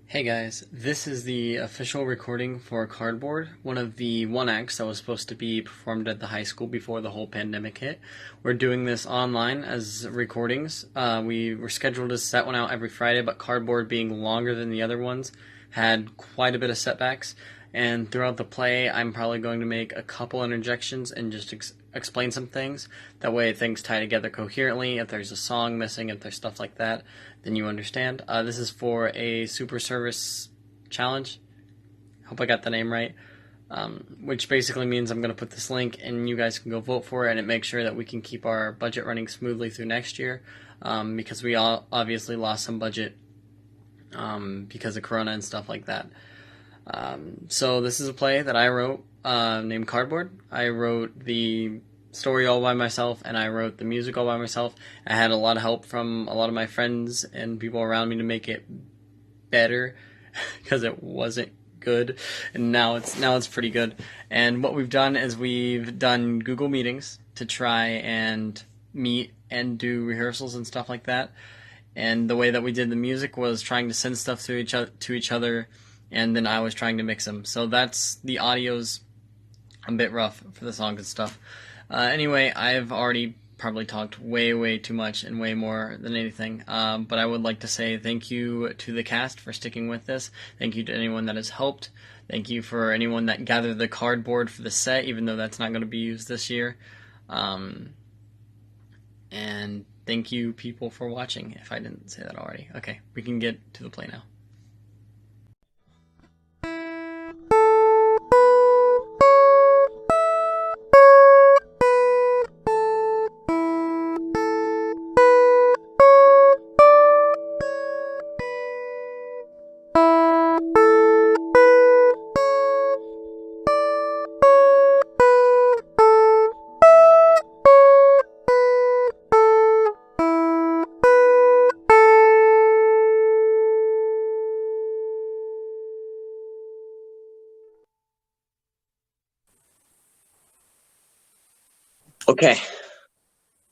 Hey guys, this is the official recording for Cardboard, one of the one acts that was supposed to be performed at the high school before the whole pandemic hit. We're doing this online as recordings. We were scheduled to set one out every Friday, but Cardboard, being longer than the other ones, had quite a bit of setbacks. And throughout the play, I'm probably going to make a couple interjections and just explain some things. That way, things tie together coherently. If there's a song missing, if there's stuff like that, then you understand. This is for a super service challenge. Hope I got the name right. Which basically means I'm going to put this link and you guys can go vote for it, and it makes sure that we can keep our budget running smoothly through next year, because we all obviously lost some budget because of Corona and stuff like that. So this is a play that I wrote named Cardboard. I wrote the story all by myself, and I wrote the music all by myself. I had a lot of help from a lot of my friends and people around me to make it better because it wasn't good, and now it's pretty good. And what we've done is we've done Google meetings to try and meet and do rehearsals and stuff like that. And the way that we did the music was trying to send stuff to each other, and then I was trying to mix them. So that's the audio's a bit rough for the songs and stuff. Anyway, I've already probably talked way too much and way more than anything, but I would like to say thank you to the cast for sticking with this. Thank you to anyone that has helped. Thank you for anyone that gathered the cardboard for the set, even though that's not going to be used this year. And thank you, people, for watching, if I didn't say that already. Okay, we can get to the play now.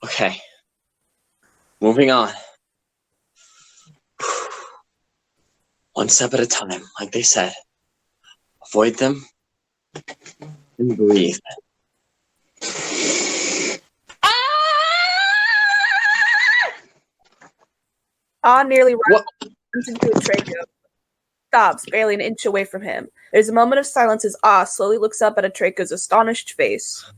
Okay. Moving on. One step at a time, like they said. Avoid them and breathe. Nearly What? runs into Atrako. Stops, barely an inch away from him. There's a moment of silence as slowly looks up at Atrako's astonished face.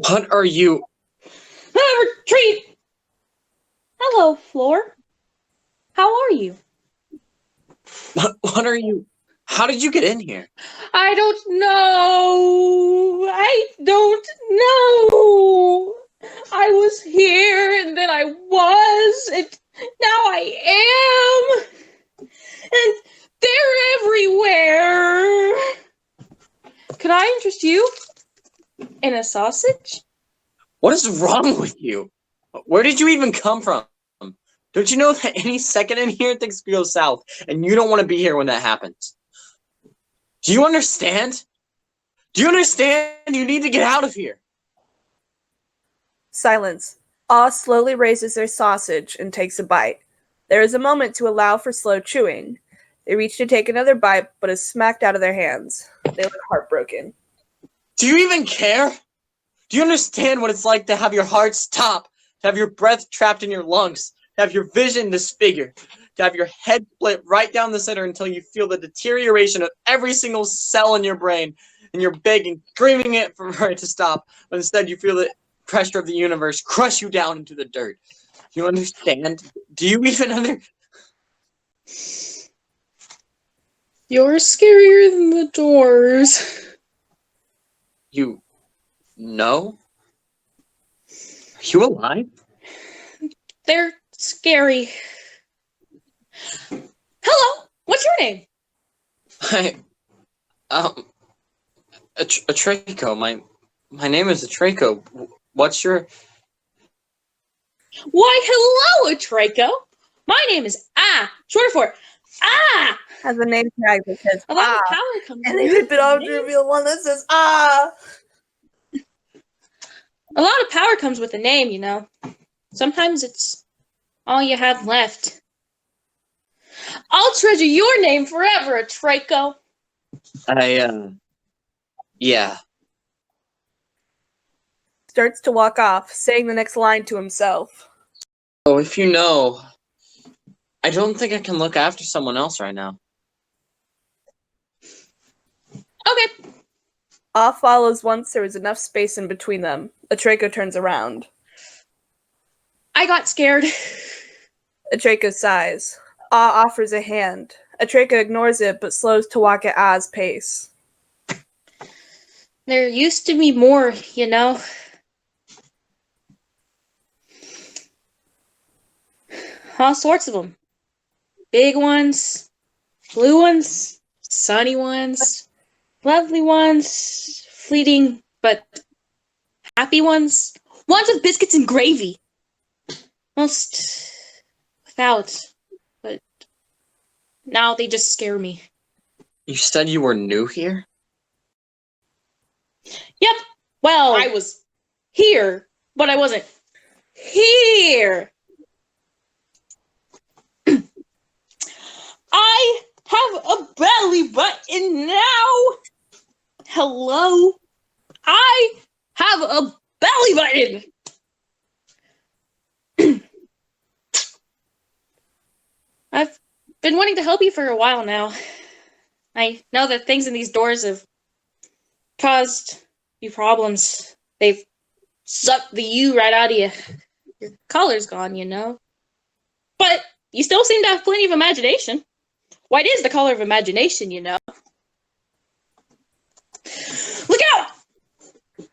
What are you? Retreat! Hello, Floor. How are you? What are you? How did you get in here? I don't know. I was here, and then I was, and now I am. And they're everywhere. Could I interest you in a sausage? What is wrong with you? Where did you even come from? Don't you know that any second in here things could go south, and you don't want to be here when that happens? Do you understand? Do you understand? You need to get out of here. Silence. Slowly raises their sausage and takes a bite. There is a moment to allow for slow chewing. They reach to take another bite, but is smacked out of their hands. They look heartbroken. Do you even care? Do you understand what it's like to have your heart stop, to have your breath trapped in your lungs, to have your vision disfigured, to have your head split right down the center until you feel the deterioration of every single cell in your brain, and you're begging, screaming it for it to stop, but instead you feel the pressure of the universe crush you down into the dirt? Do you understand? Do you even understand? You're scarier than the doors. You know? Are you alive? They're scary. Hello, what's your name? Atrako. My name is Atrako. What's your... Why, hello, Atrako. My name is short for Has a name tag that says A lot of power comes and they rip it off to reveal one that says A lot of power comes with a name, you know. Sometimes it's all you had left. I'll treasure your name forever, Atrako. Yeah. Starts to walk off, saying the next line to himself. Oh, if you know, I don't think I can look after someone else right now. Okay. Off follows once there is enough space in between them. Atrako turns around. I got scared. Atrako sighs. Offers a hand. Atrako ignores it but slows to walk at Ah's pace. There used to be more, you know. All sorts of them. Big ones, blue ones, sunny ones, lovely ones, fleeting but happy ones. Ones with biscuits and gravy. Most without, but now they just scare me. You said you were new here? Yep. Well, I was here, but I wasn't here. I have a belly button now. Hello. I have a belly button. I've been wanting to help you for a while now. I know that things in these doors have caused you problems. They've sucked the you right out of you. Your color's gone, you know. But you still seem to have plenty of imagination. White is the color of imagination, you know. Look out!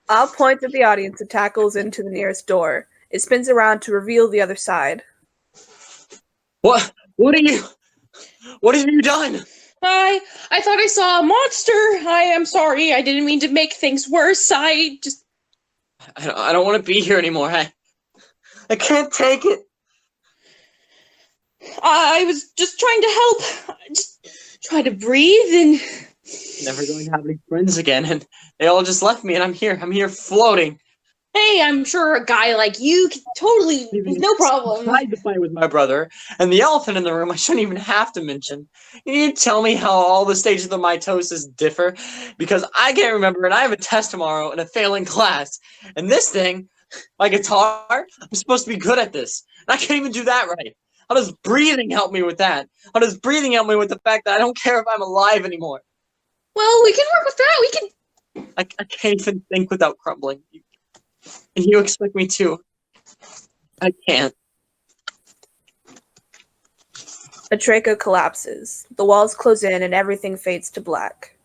Ah points at the audience and tackles into the nearest door. It spins around to reveal the other side. What have you done? I thought I saw a monster. I am sorry. I didn't mean to make things worse. I don't want to be here anymore. I can't take it. I was just trying to help. Just try to breathe and... Never going to have any friends again, and they all just left me, and I'm here floating. Hey, I'm sure a guy like you could totally, no problem. I tried to fight with my brother, and the elephant in the room I shouldn't even have to mention. Can you tell me how all the stages of mitosis differ? Because I can't remember, and I have a test tomorrow in a failing class. And this thing, my guitar, I'm supposed to be good at this. And I can't even do that right. How does breathing help me with that? How does breathing help me with the fact that I don't care if I'm alive anymore? Well, we can work with that. We can... I can't even think without crumbling. And you expect me to. I can't. Atrako collapses. The walls close in and everything fades to black.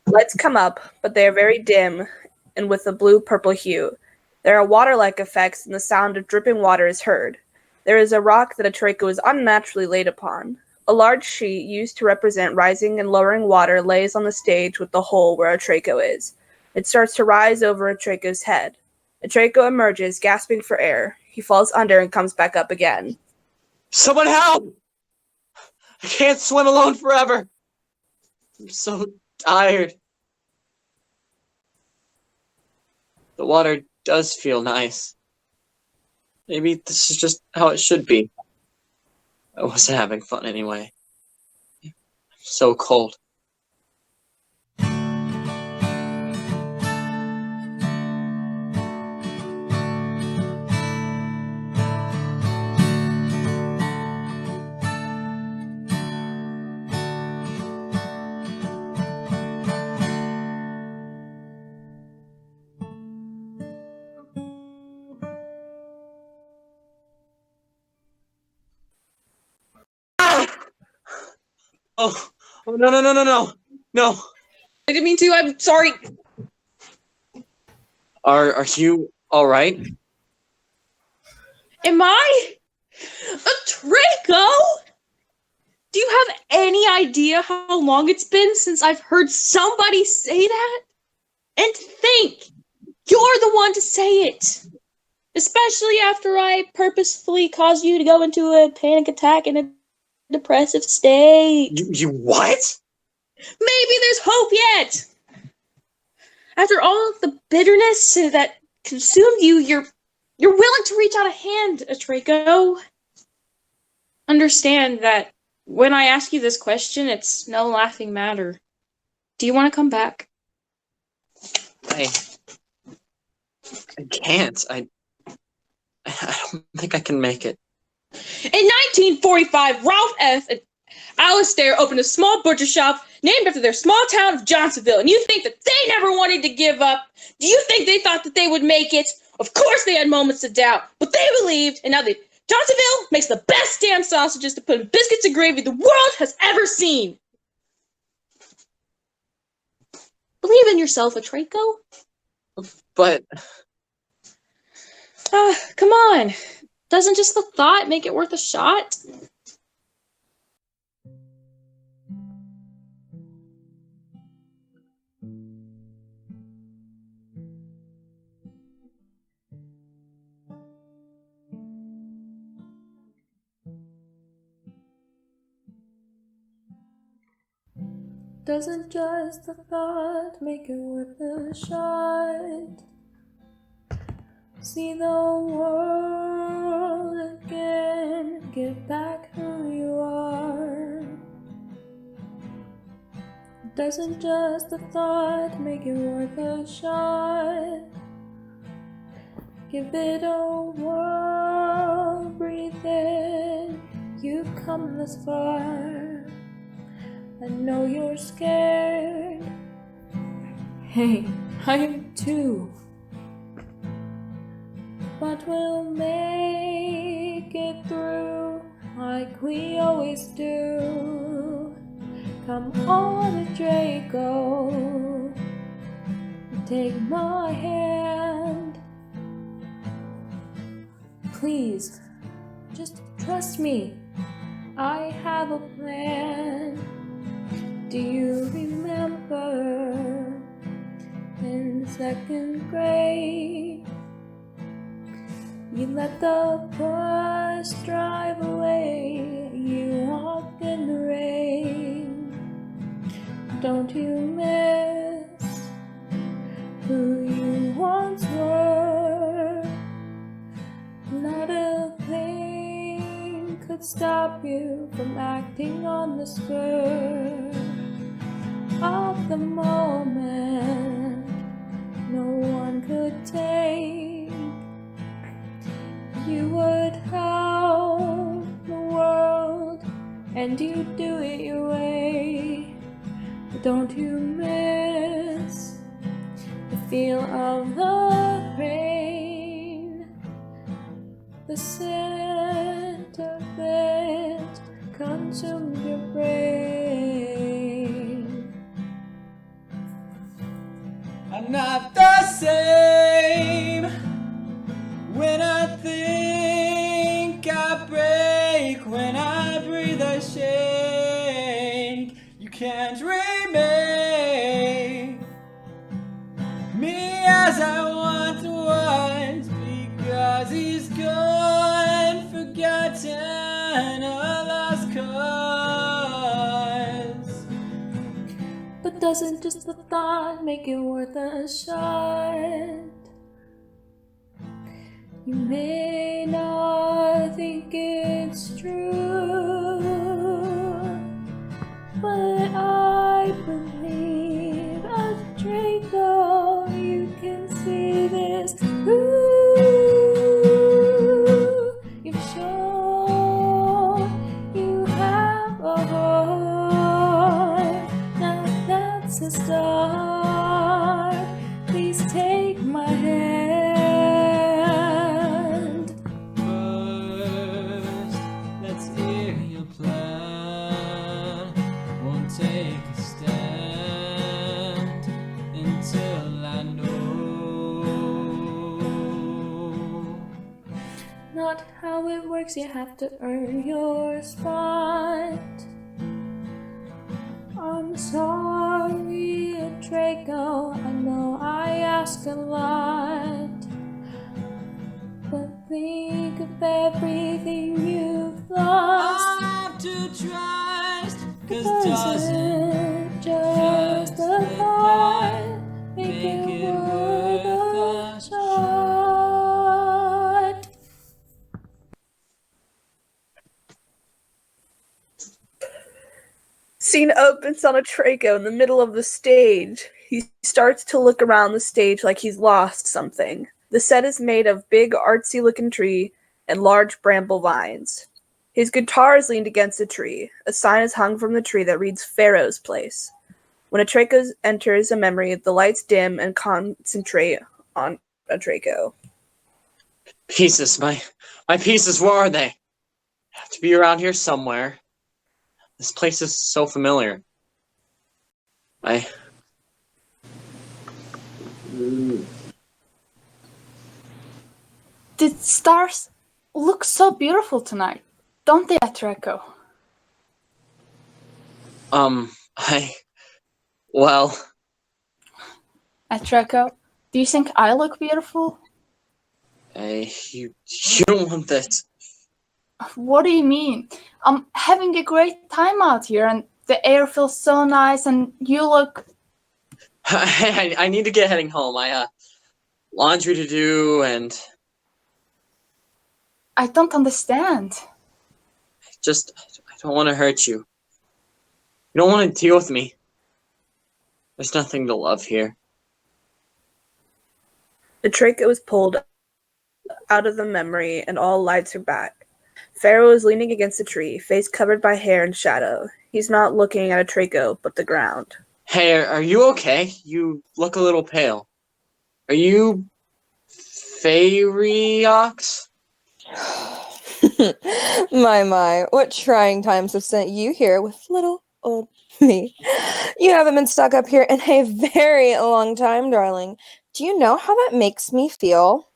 Lights come up, but they are very dim and with a blue-purple hue. There are water-like effects and the sound of dripping water is heard. There is a rock that Atrako is unnaturally laid upon. A large sheet used to represent rising and lowering water lays on the stage with the hole where Atrako is. It starts to rise over Atrako's head. Atrako emerges, gasping for air. He falls under and comes back up again. Someone help! I can't swim alone forever. I'm so tired. The water does feel nice. Maybe this is just how it should be. I wasn't having fun anyway. I'm so cold. Oh, no. I didn't mean to. I'm sorry. Are you all right? Am I Atrako? Do you have any idea how long it's been since I've heard somebody say that? And think, you're the one to say it. Especially after I purposefully caused you to go into a panic attack and a depressive state. You what? Maybe there's hope yet. After all of the bitterness that consumed you, you're You're willing to reach out a hand, Atrako. Understand that when I ask you this question, it's no laughing matter. Do you want to come back? I can't. I don't think I can make it. In 1945, Ralph F. and Alistair opened a small butcher shop named after their small town of Johnsonville, and you think that they never wanted to give up? Do you think they thought that they would make it? Of course they had moments of doubt, but they believed, and now Johnsonville makes the best damn sausages to put in biscuits and gravy the world has ever seen. Believe in yourself, Atrako. But Come on. Doesn't just the thought make it worth a shot? Doesn't just the thought make it worth a shot? See the world again, get back who you are. Doesn't just the thought make it worth a shot? Give it a whirl, breathe in, you've come this far. I know you're scared. Hey, I am too. But we'll make it through like we always do. Come on, Atrako, take my hand. Please, just trust me. I have a plan. Do you remember in second grade? You let the bus drive away, you walked in the rain. Don't you miss who you once were? Not a thing could stop you from acting on the spur of the moment. No one could take. You would help the world, and you do it your way. But don't you miss the feel of the rain, the scent of it consumed your brain. I'm not the same when I think I break, when I breathe I shake. You can't remake me as I once was, because he's gone, forgotten, a lost cause. But doesn't just the thought make it worth a shot? You may not think it's true, but I believe, Atrako, you can see this. Ooh, you've shown you have a heart. Now that's a start. Please take my hand. Take a stand until I know. Not how it works, you have to earn your spot. I'm sorry, Atrako, I know I ask a lot, but think of everything you've lost. I have to trust, 'cause doesn't just the thought make it worth a shot? Scene opens on Atrako in the middle of the stage. He starts to look around the stage like he's lost something. The set is made of big, artsy-looking tree and large bramble vines. His guitar is leaned against a tree. A sign is hung from the tree that reads Pharaoh's Place. When Atrako enters a memory, the lights dim and concentrate on Atrako. Pieces, my pieces, where are they? They have to be around here somewhere. This place is so familiar. The stars look so beautiful tonight, don't they, Atrako? Well, Atrako, do you think I look beautiful? you don't want this. What do you mean? I'm having a great time out here, and the air feels so nice, and you look... I need to get heading home. Laundry to do, and... I don't understand. I don't want to hurt you. You don't want to deal with me. There's nothing to love here. Atrako is pulled out of the memory, and all lights are back. Pharaoh is leaning against a tree, face covered by hair and shadow. He's not looking at Atrako, but the ground. Hey, are you okay? You look a little pale. Are you... Fairiox? My, what trying times have sent you here with little old me. You haven't been stuck up here in a very long time, darling. Do you know how that makes me feel?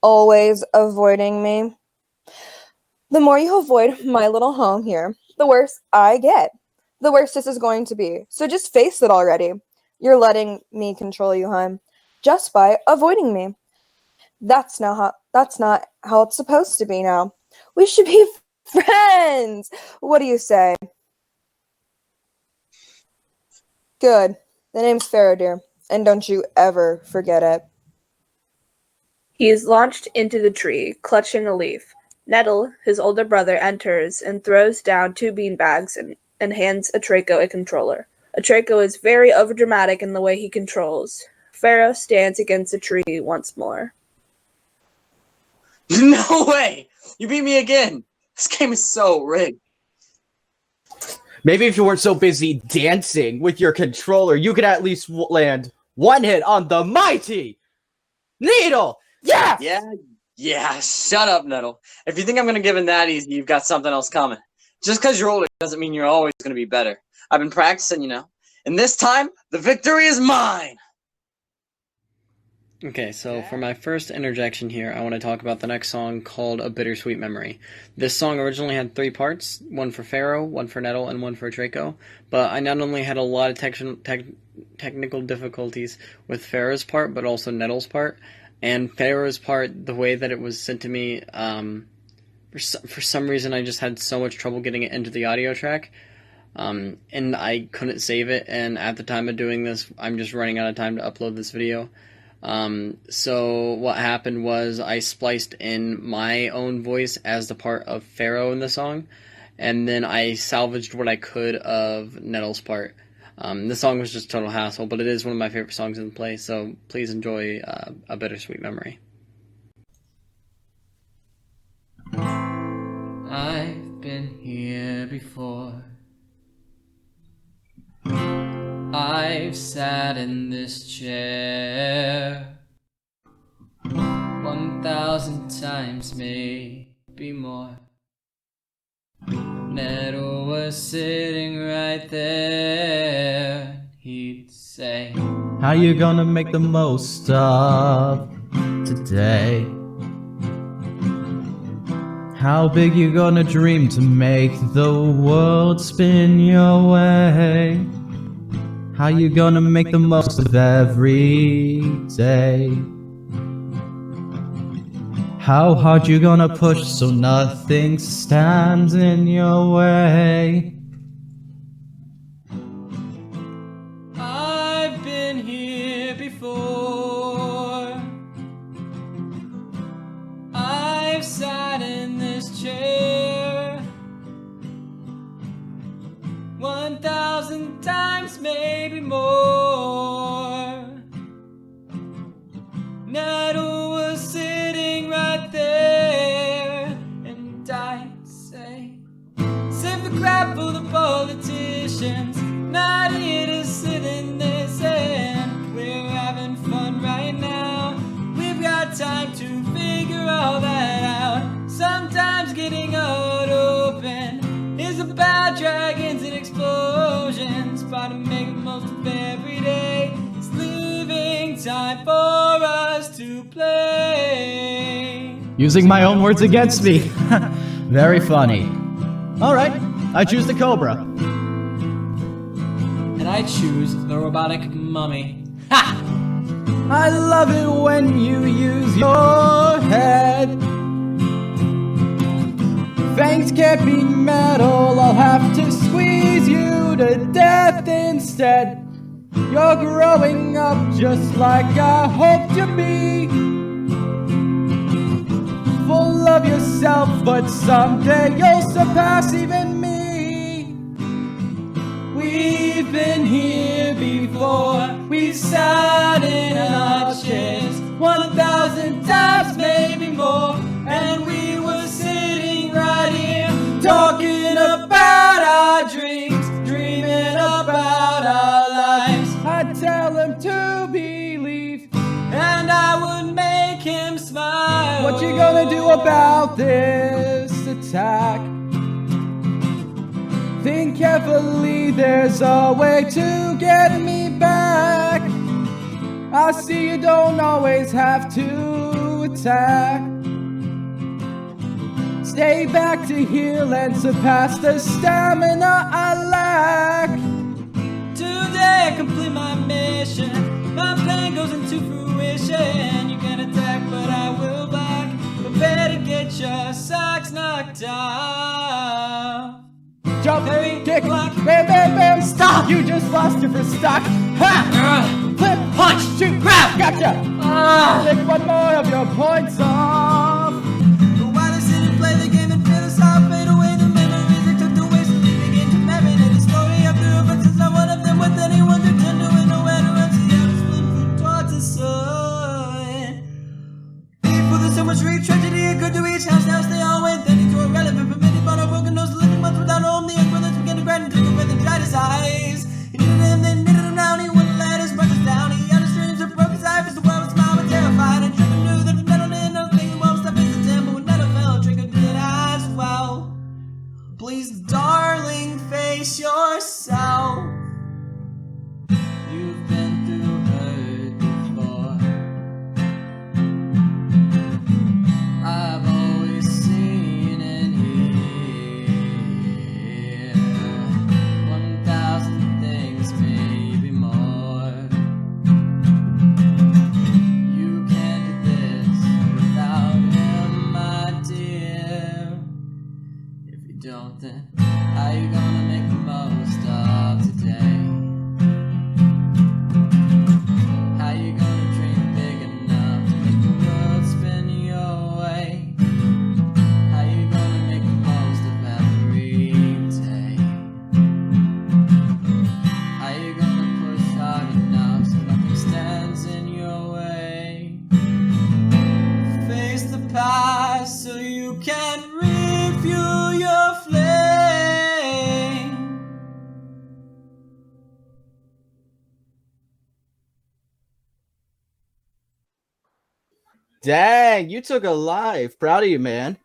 Always avoiding me. The more you avoid my little home here, the worse I get. The worse this is going to be. So just face it already. You're letting me control you, hon, just by avoiding me. That's not how it's supposed to be now. We should be friends. What do you say? Good. The name's Pharaoh, dear, and don't you ever forget it. He is launched into the tree, clutching a leaf. Nettle, his older brother, enters and throws down 2 beanbags and hands Atrako a controller. Atrako is very overdramatic in the way he controls. Pharaoh stands against a tree once more. No way! You beat me again! This game is so rigged. Maybe if you weren't so busy dancing with your controller, you could at least land one hit on the mighty needle! Yeah! Yeah, shut up, Nettle. If you think I'm gonna give in that easy, you've got something else coming. Just because you're older doesn't mean you're always gonna be better. I've been practicing, and this time, the victory is mine! Okay, so for my first interjection here, I want to talk about the next song called A Bittersweet Memory. This song originally had 3 parts, one for Pharaoh, one for Nettle, and one for Atrako, but I not only had a lot of technical difficulties with Pharaoh's part, but also Nettle's part. And Pharaoh's part, the way that it was sent to me, for some reason I just had so much trouble getting it into the audio track, and I couldn't save it, and at the time of doing this, I'm just running out of time to upload this video. So what happened was I spliced in my own voice as the part of Pharaoh in the song, and then I salvaged what I could of Nettle's part. The song was just a total hassle, but it is one of my favorite songs in the play, so please enjoy A Bittersweet Memory. I've been here before. I've sat in this chair 1,000 times, maybe more. Nettle was sitting right there. He'd say, how you gonna make the most of today? How big you gonna dream to make the world spin your way? How you gonna make the most of every day? How hard you gonna push so nothing stands in your way? I've been here before. I've sat in this chair 1,000 times, maybe more. Nettle was sitting right there, and I'd say, save the crap for the politicians, not here to sit in this end. We're having fun right now, we've got time to figure all that out. Sometimes getting out open is about dragons and explosions, but to make the most of every day, it's leaving time for us to play. Using my own words against me. Very funny. Alright, I choose the Cobra. And I choose the robotic mummy. Ha! I love it when you use your head. Fangs can't be metal, I'll have to squeeze you to death instead. You're growing up just like I hoped to be. Full of yourself, but someday you'll surpass even me. We've been here before, we've sat in our chairs 1,000 times, maybe more, and we were sitting right here talking about our dreams, dreaming about our lives. I'd tell him to believe, and I would make him smile. What you gonna do about this attack? Think carefully, there's a way to get me back. I see you don't always have to attack. Stay back to heal and surpass the stamina I lack. Today I complete my mission, my plan goes into fruition. You can attack, but I will block. Prepare to get your socks knocked off. Jump, Parry, kick, block. bam, bam, bam, stop! You just lost it for stock. Ha! Flip, punch, shoot, grab, gotcha! Take one more of your points off. But while I sit and play the game and feel the sound fade away, the memories I took away, so they begin to marinate the story of the robots. It's not one of them with anyone to tend to and nowhere to run. See how to split food towards the sun. People, there's so much real tragedy, it good to each house. Now stay all way, then into irrelevant, permitted, but a broken nose, living months without home. The young brothers begin to grind and take away the giant's eyes. He needed him, they needed him now, and he wouldn't let his brothers down. He had his dreams and broke his eye, as the world was smiled and terrified. And Draco knew that the metal didn't know things, the world stuff is the temple. When metal fell, Draco did as well. Please, darling, face yourself. You've been through hurt before. I've always seen and hear 1,000 things, maybe more. You can't do this without him, my dear. If you don't, then how you gonna make the most of today? How you gonna dream big enough to make the world spin your way? How you gonna make the most of every day? How you gonna push hard enough so nothing stands in your way? Face the past so you can refuel your flame. Dang, you took a life. Proud of you, man.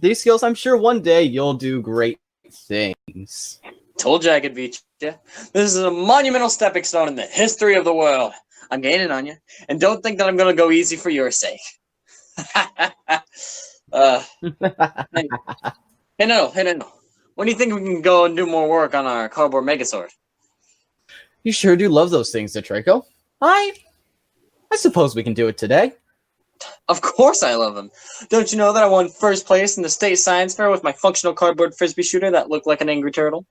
These skills, I'm sure one day you'll do great things. Told you I could beat you. This is a monumental stepping stone in the history of the world. I'm gaining on you, and don't think that I'm gonna go easy for your sake. Hey, no. When do you think we can go and do more work on our cardboard Megazord? You sure do love those things, Atrako. I suppose we can do it today. Of course I love them. Don't you know that I won first place in the state science fair with my functional cardboard frisbee shooter that looked like an angry turtle?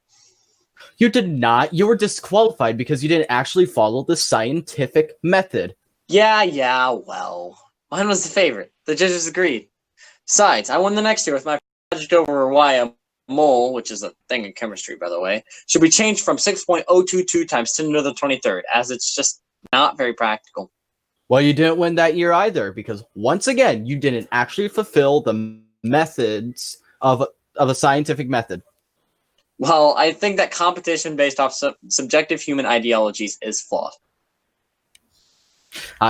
You did not. You were disqualified because you didn't actually follow the scientific method. Yeah, well. Mine was the favorite. The judges agreed. Besides, I won the next year with my project over why mole, which is a thing in chemistry, by the way, should be changed from 6.022 times 10 to the 23rd, as it's just not very practical. Well, you didn't win that year either, because once again, you didn't actually fulfill the methods of a scientific method. Well, I think that competition based off subjective human ideologies is flawed.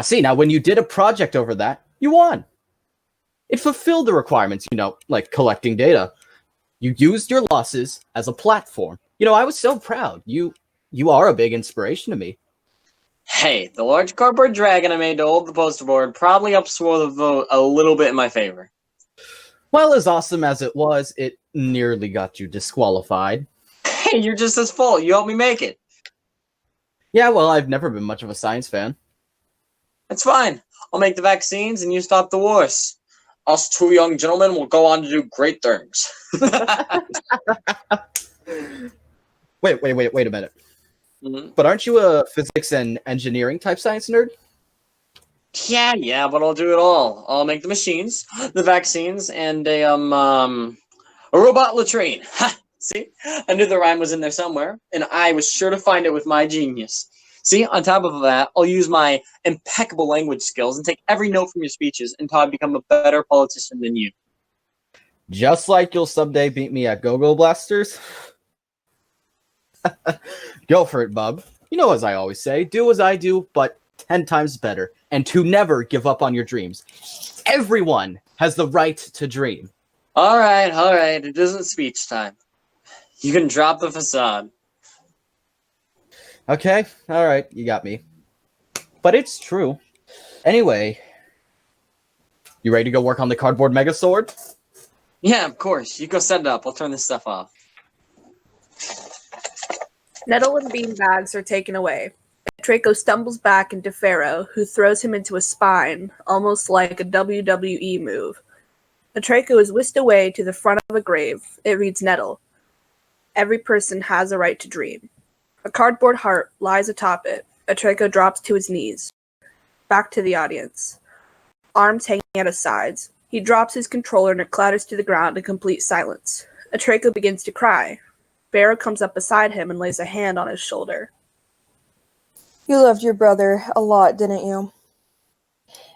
See, now when you did a project over that, you won. It fulfilled the requirements, like collecting data. You used your losses as a platform. I was so proud. You are a big inspiration to me. Hey, the large cardboard dragon I made to hold the poster board probably upswore the vote a little bit in my favor. Well, as awesome as it was, it nearly got you disqualified. Hey, you're just as full. You helped me make it. Yeah, well, I've never been much of a science fan. That's fine. I'll make the vaccines and you stop the wars. Us two young gentlemen will go on to do great things. Wait a minute. Mm-hmm. But aren't you a physics and engineering type science nerd? Yeah, but I'll do it all. I'll make the machines, the vaccines, and a robot latrine. Ha! See? I knew the rhyme was in there somewhere, and I was sure to find it with my genius. See, on top of that, I'll use my impeccable language skills and take every note from your speeches until I become a better politician than you. Just like you'll someday beat me at Go-Go Blasters? Go for it, bub. As I always say, do as I do, but 10 times better. And to never give up on your dreams. Everyone has the right to dream. All right. It isn't speech time. You can drop the facade. Okay, all right, you got me. But it's true. Anyway, you ready to go work on the cardboard Megazord? Yeah, of course. You go set it up. I'll turn this stuff off. Nettle and bean bags are taken away. Atrako stumbles back into Pharaoh, who throws him into a spine, almost like a WWE move. Atrako is whisked away to the front of a grave. It reads Nettle. Every person has a right to dream. A cardboard heart lies atop it. Atrako drops to his knees. Back to the audience. Arms hanging at his sides. He drops his controller and it clatters to the ground in complete silence. Atrako begins to cry. Pharaoh comes up beside him and lays a hand on his shoulder. You loved your brother a lot, didn't you?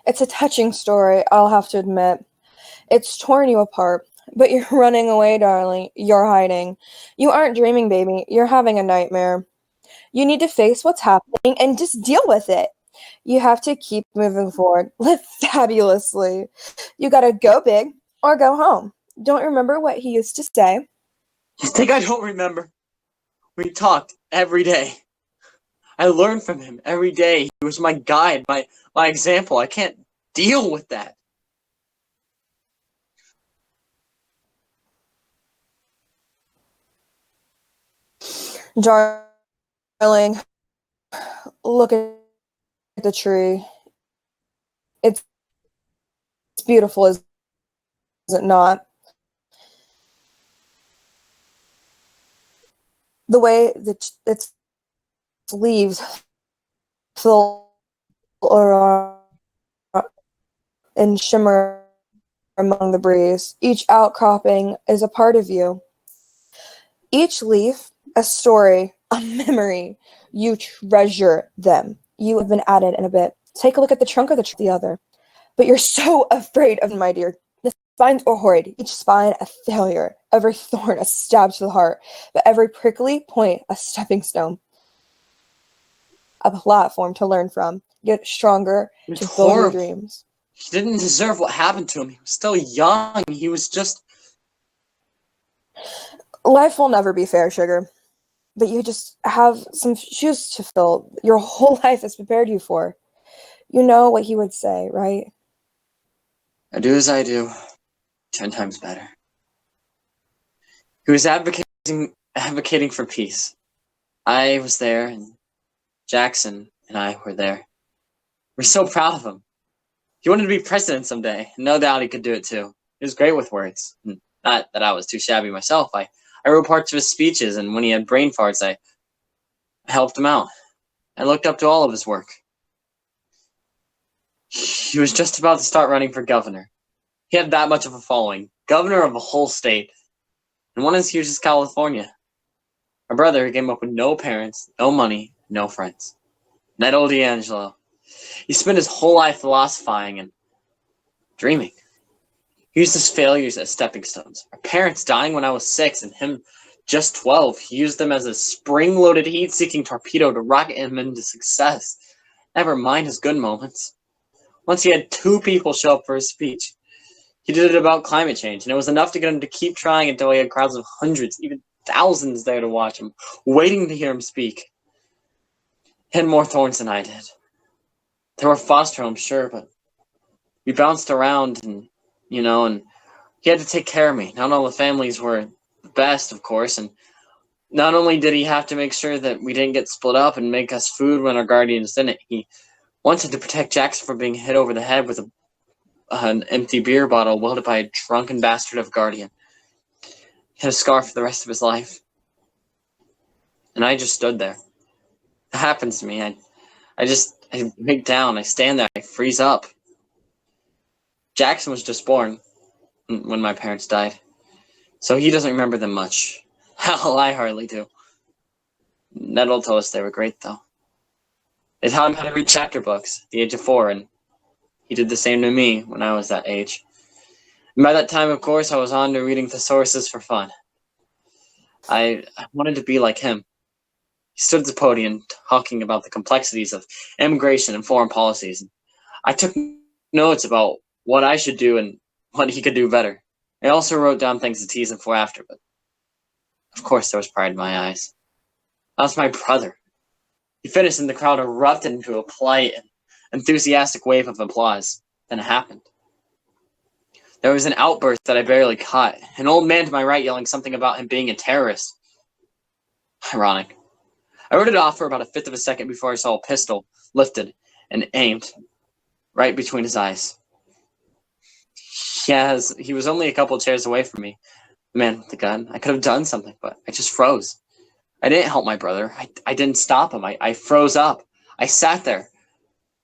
It's a touching story, I'll have to admit. It's torn you apart, but you're running away, darling. You're hiding. You aren't dreaming, baby. You're having a nightmare. You need to face what's happening and just deal with it. You have to keep moving forward. Live fabulously. You gotta go big or go home. Don't remember what he used to say? You think I don't remember? We talked every day. I learned from him every day. He was my guide, my example. I can't deal with that. Darling, look at the tree. It's beautiful, is it not? The way that its leaves fill and shimmer among the breeze. Each outcropping is a part of you. Each leaf, a story, a memory. You treasure them. You have been added in a bit. Take a look at the trunk of the other. But you're so afraid of them, my dear. The spines are horrid. Each spine a failure. Every thorn a stab to the heart. But every prickly point a stepping stone. A platform to learn from. Get stronger It's to build your horrible. dreams. He didn't deserve what happened to him. He was still young. He was just... Life will never be fair, sugar. But you just have some shoes to fill. Your whole life has prepared you for. You know what he would say, right? I do as I do. 10 times better. He was advocating for peace. I was there, and Jackson and I were there. We're so proud of him. He wanted to be president someday. No doubt he could do it too. He was great with words. Not that I was too shabby myself. I wrote parts of his speeches, and when he had brain farts, I helped him out. I looked up to all of his work. He was just about to start running for governor. He had that much of a following. Governor of a whole state. and one as huge as California. My brother came up with no parents, no money, no friends. Nettle D'Angelo. He spent his whole life philosophizing and dreaming. He used his failures as stepping stones. Our parents dying when I was 6 and him just 12. He used them as a spring-loaded heat-seeking torpedo to rocket him into success. Never mind his good moments. Once he had 2 people show up for his speech. He did it about climate change, and it was enough to get him to keep trying until he had crowds of hundreds, even thousands there to watch him, waiting to hear him speak. He had more thorns than I did. There were foster homes, sure, but we bounced around and he had to take care of me. Not all the families were the best, of course, and not only did he have to make sure that we didn't get split up and make us food when our guardians didn't, he wanted to protect Jackson from being hit over the head with an empty beer bottle wielded by a drunken bastard of a guardian. He had a scar for the rest of his life. And I just stood there. It happens to me. I break down. I stand there. I freeze up. Jackson was just born when my parents died, so he doesn't remember them much. Hell, I hardly do. Nettle told us they were great, though. They taught him how to read chapter books at the age of 4, and he did the same to me when I was that age. And by that time, of course, I was on to reading thesauruses for fun. I wanted to be like him. He stood at the podium talking about the complexities of immigration and foreign policies. I took notes about what I should do and what he could do better. I also wrote down things to tease him for after, but of course there was pride in my eyes. That was my brother. He finished and the crowd erupted into a polite and enthusiastic wave of applause. Then it happened. There was an outburst that I barely caught. An old man to my right yelling something about him being a terrorist. Ironic. I wrote it off for about a fifth of a second before I saw a pistol lifted and aimed right between his eyes. He was only a couple chairs away from me. The man with the gun. I could have done something, but I just froze. I didn't help my brother. I didn't stop him. I froze up. I sat there.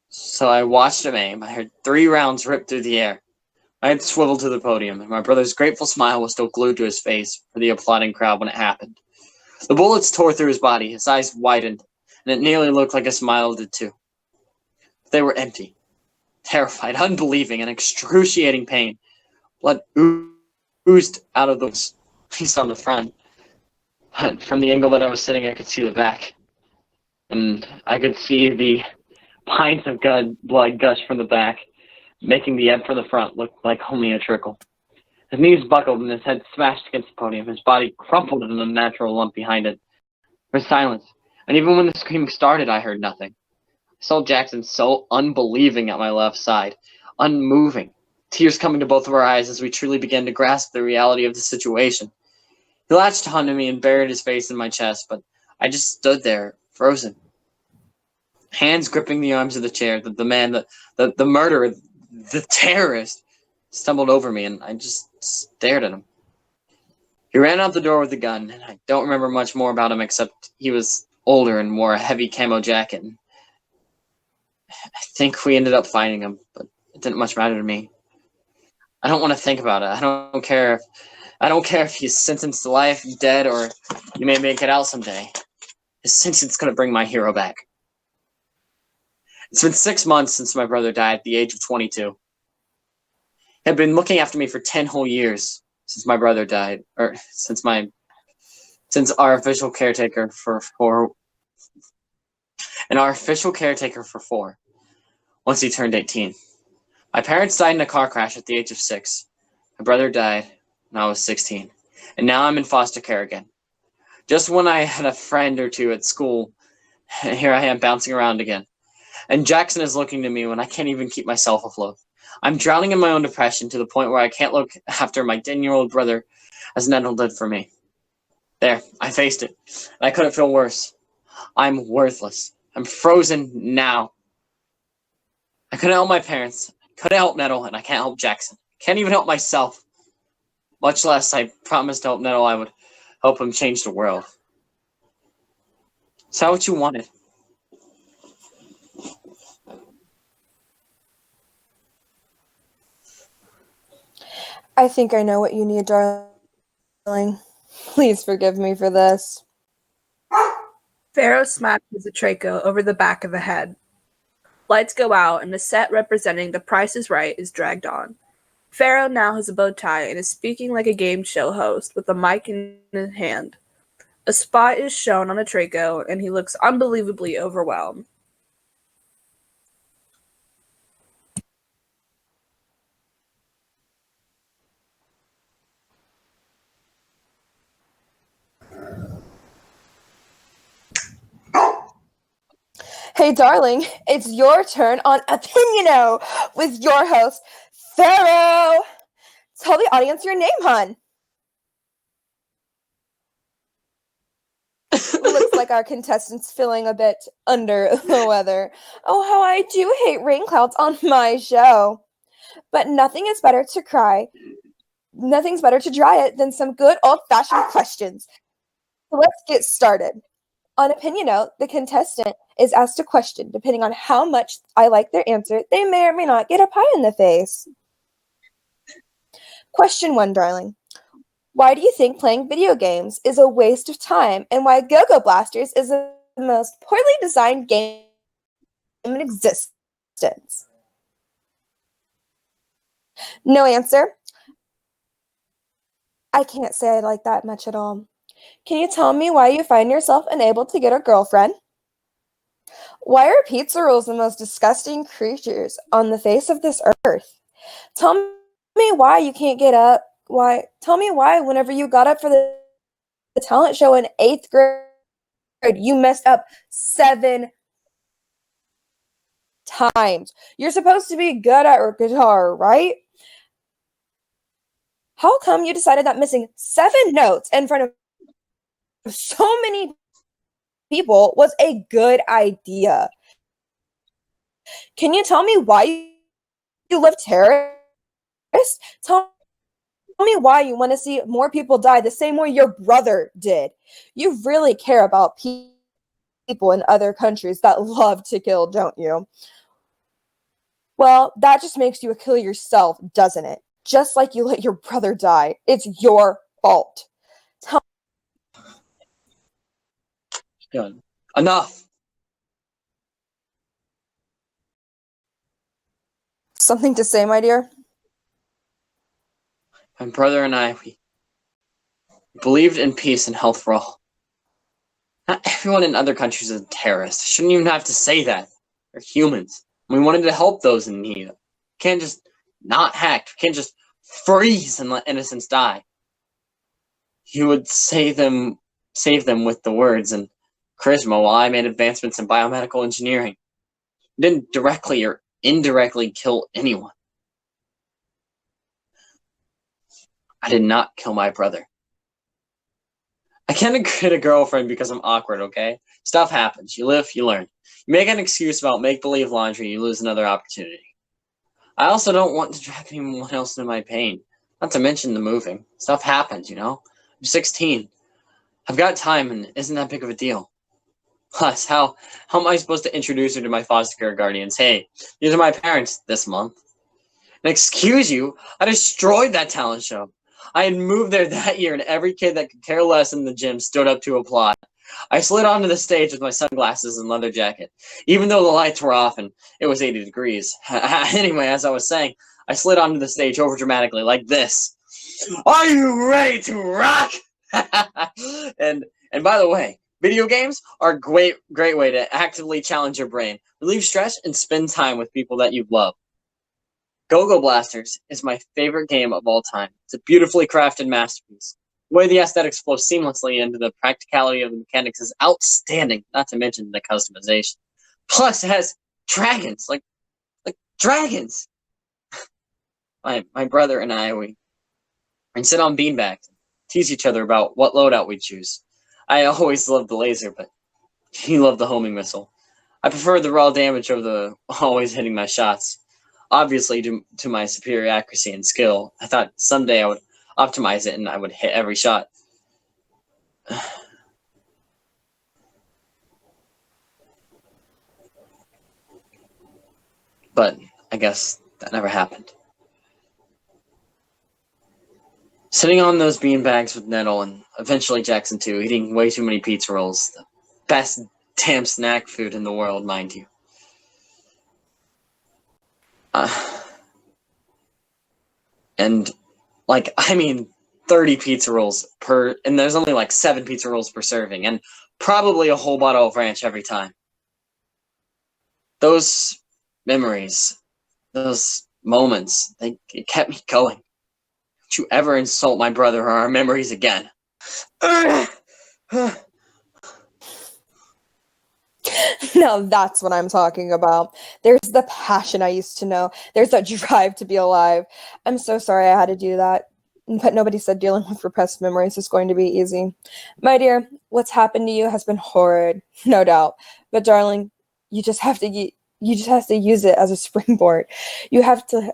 So I watched him aim. I heard 3 rounds rip through the air. I had swiveled to the podium, and my brother's grateful smile was still glued to his face for the applauding crowd when it happened. The bullets tore through his body. His eyes widened, and it nearly looked like a smile did too. But they were empty. Terrified, unbelieving, and excruciating pain. Blood oozed out of those piece on the front. But from the angle that I was sitting, I could see the back. And I could see the pints of blood gush from the back, making the end from the front look like only a trickle. His knees buckled and his head smashed against the podium. His body crumpled in an unnatural lump behind it. There was silence. And even when the screaming started, I heard nothing. I saw Jackson so unbelieving at my left side, unmoving, tears coming to both of our eyes as we truly began to grasp the reality of the situation. He latched onto me and buried his face in my chest, but I just stood there, frozen. Hands gripping the arms of the chair, the man, the murderer, the terrorist, stumbled over me, and I just stared at him. He ran out the door with the gun, and I don't remember much more about him except he was older and wore a heavy camo jacket. And I think we ended up finding him, but it didn't much matter to me. I don't want to think about it. I don't care if he's sentenced to life, dead, or you may make it out someday. His sentence is going to bring my hero back. It's been 6 months since my brother died at the age of 22. He had been looking after me for 10 whole years since my brother died, or since our official caretaker for 4, and our official caretaker for 4, once he turned 18. My parents died in a car crash at the age of 6. My brother died when I was 16, and now I'm in foster care again. Just when I had a friend or two at school, here I am bouncing around again. And Jackson is looking to me when I can't even keep myself afloat. I'm drowning in my own depression to the point where I can't look after my 10-year-old brother as Nettle did for me. There, I faced it, and I couldn't feel worse. I'm worthless. I'm frozen now. I couldn't help my parents, couldn't help Nettle, and I can't help Jackson. Can't even help myself. Much less I promised to help Nettle I would help him change the world. Is that what you wanted? I think I know what you need, darling. Please forgive me for this. Pharaoh smashes Atrako over the back of the head. Lights go out, and the set representing The Price is Right is dragged on. Pharaoh now has a bow tie and is speaking like a game show host with a mic in his hand. A spot is shown on Atrako, and he looks unbelievably overwhelmed. Hey, darling, it's your turn on Opiniono with your host, Pharaoh. Tell the audience your name, hon. Looks like our contestant's feeling a bit under the weather. Oh, how I do hate rain clouds on my show. But nothing's better to dry it than some good old-fashioned questions. So let's get started. On Opinion Note, the contestant is asked a question. Depending on how much I like their answer, they may or may not get a pie in the face. Question 1, darling. Why do you think playing video games is a waste of time, and why Go-Go Blasters is the most poorly designed game in existence? No answer? I can't say I like that much at all. Can you tell me why you find yourself unable to get a girlfriend? Why are pizza rolls the most disgusting creatures on the face of this earth? Tell me why you can't get up. Tell me why whenever you got up for the talent show in 8th grade, you messed up 7 times. You're supposed to be good at guitar, right? How come you decided that missing 7 notes in front of so many people was a good idea? Can you tell me why you live terrorist? Tell me why you want to see more people die the same way your brother did. You really care about people in other countries that love to kill, don't you? Well, that just makes you a killer yourself, doesn't it? Just like you let your brother die. It's your fault. Good. Enough. Something to say, my dear? My brother and I, we believed in peace and health for all. Not everyone in other countries is a terrorist. I shouldn't even have to say that. They're humans. We wanted to help those in need. Can't just not hack. Can't just freeze and let innocents die. He would save them with the words and charisma while I made advancements in biomedical engineering. He didn't directly or indirectly kill anyone. I did not kill my brother. I can't get a girlfriend because I'm awkward, okay? Stuff happens. You live, you learn. You make an excuse about make-believe laundry, you lose another opportunity. I also don't want to drag anyone else into my pain. Not to mention the moving. Stuff happens, you know? I'm 16. I've got time, and it isn't that big of a deal. Plus, how am I supposed to introduce her to my foster care guardians? Hey, these are my parents this month. And excuse you, I destroyed that talent show. I had moved there that year, and every kid that could care less in the gym stood up to applaud. I slid onto the stage with my sunglasses and leather jacket, even though the lights were off and it was 80 degrees. Anyway, as I was saying, I slid onto the stage overdramatically, like this. Are you ready to rock? And by the way, video games are a great way to actively challenge your brain, relieve stress, and spend time with people that you love. Go-Go Blasters is my favorite game of all time. It's a beautifully crafted masterpiece. The way the aesthetics flow seamlessly into the practicality of the mechanics is outstanding, not to mention the customization. Plus, it has dragons, like dragons. My brother and I, we sit on beanbags and tease each other about what loadout we choose. I always loved the laser, but he loved the homing missile. I prefer the raw damage over the always hitting my shots. Obviously, to my superior accuracy and skill, I thought someday I would optimize it and I would hit every shot. But I guess that never happened. Sitting on those beanbags with Nettle and eventually Jackson too, eating way too many pizza rolls. The best damn snack food in the world, mind you. And, like, I mean, 30 pizza rolls per, and there's only like 7 pizza rolls per serving, and probably a whole bottle of ranch every time. Those memories, those moments, it kept me going. Don't you ever insult my brother or our memories again. Now that's what I'm talking about. There's the passion I used to know. There's that drive to be alive. I'm so sorry I had to do that. But nobody said dealing with repressed memories is going to be easy. My dear, what's happened to you has been horrid, no doubt. But darling, you just have to use it as a springboard. You have to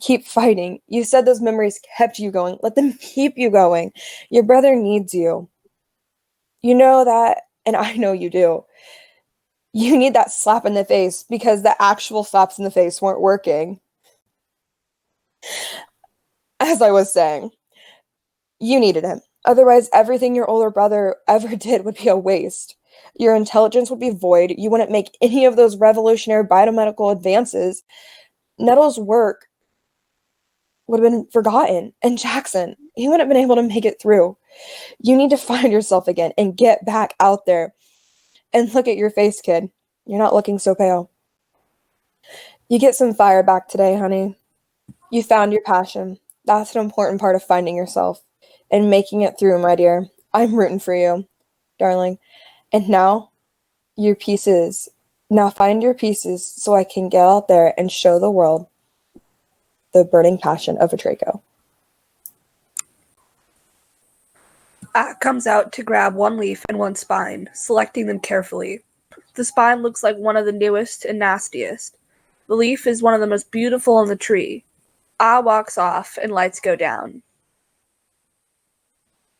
keep fighting. You said those memories kept you going. Let them keep you going. Your brother needs you. You know that, and I know you do. You need that slap in the face because the actual slaps in the face weren't working. As I was saying, you needed him. Otherwise, everything your older brother ever did would be a waste. Your intelligence would be void. You wouldn't make any of those revolutionary biomedical advances. Nettle's work would have been forgotten. And Jackson, he wouldn't have been able to make it through. You need to find yourself again and get back out there. And look at your face, kid. You're not looking so pale. You get some fire back today, honey. You found your passion. That's an important part of finding yourself and making it through, my dear. I'm rooting for you, darling. And now, your pieces. Now find your pieces so I can get out there and show the world the burning passion of Atrako. Comes out to grab one leaf and one spine, selecting them carefully. The spine looks like one of the newest and nastiest. The leaf is one of the most beautiful on the tree. Walks off and lights go down.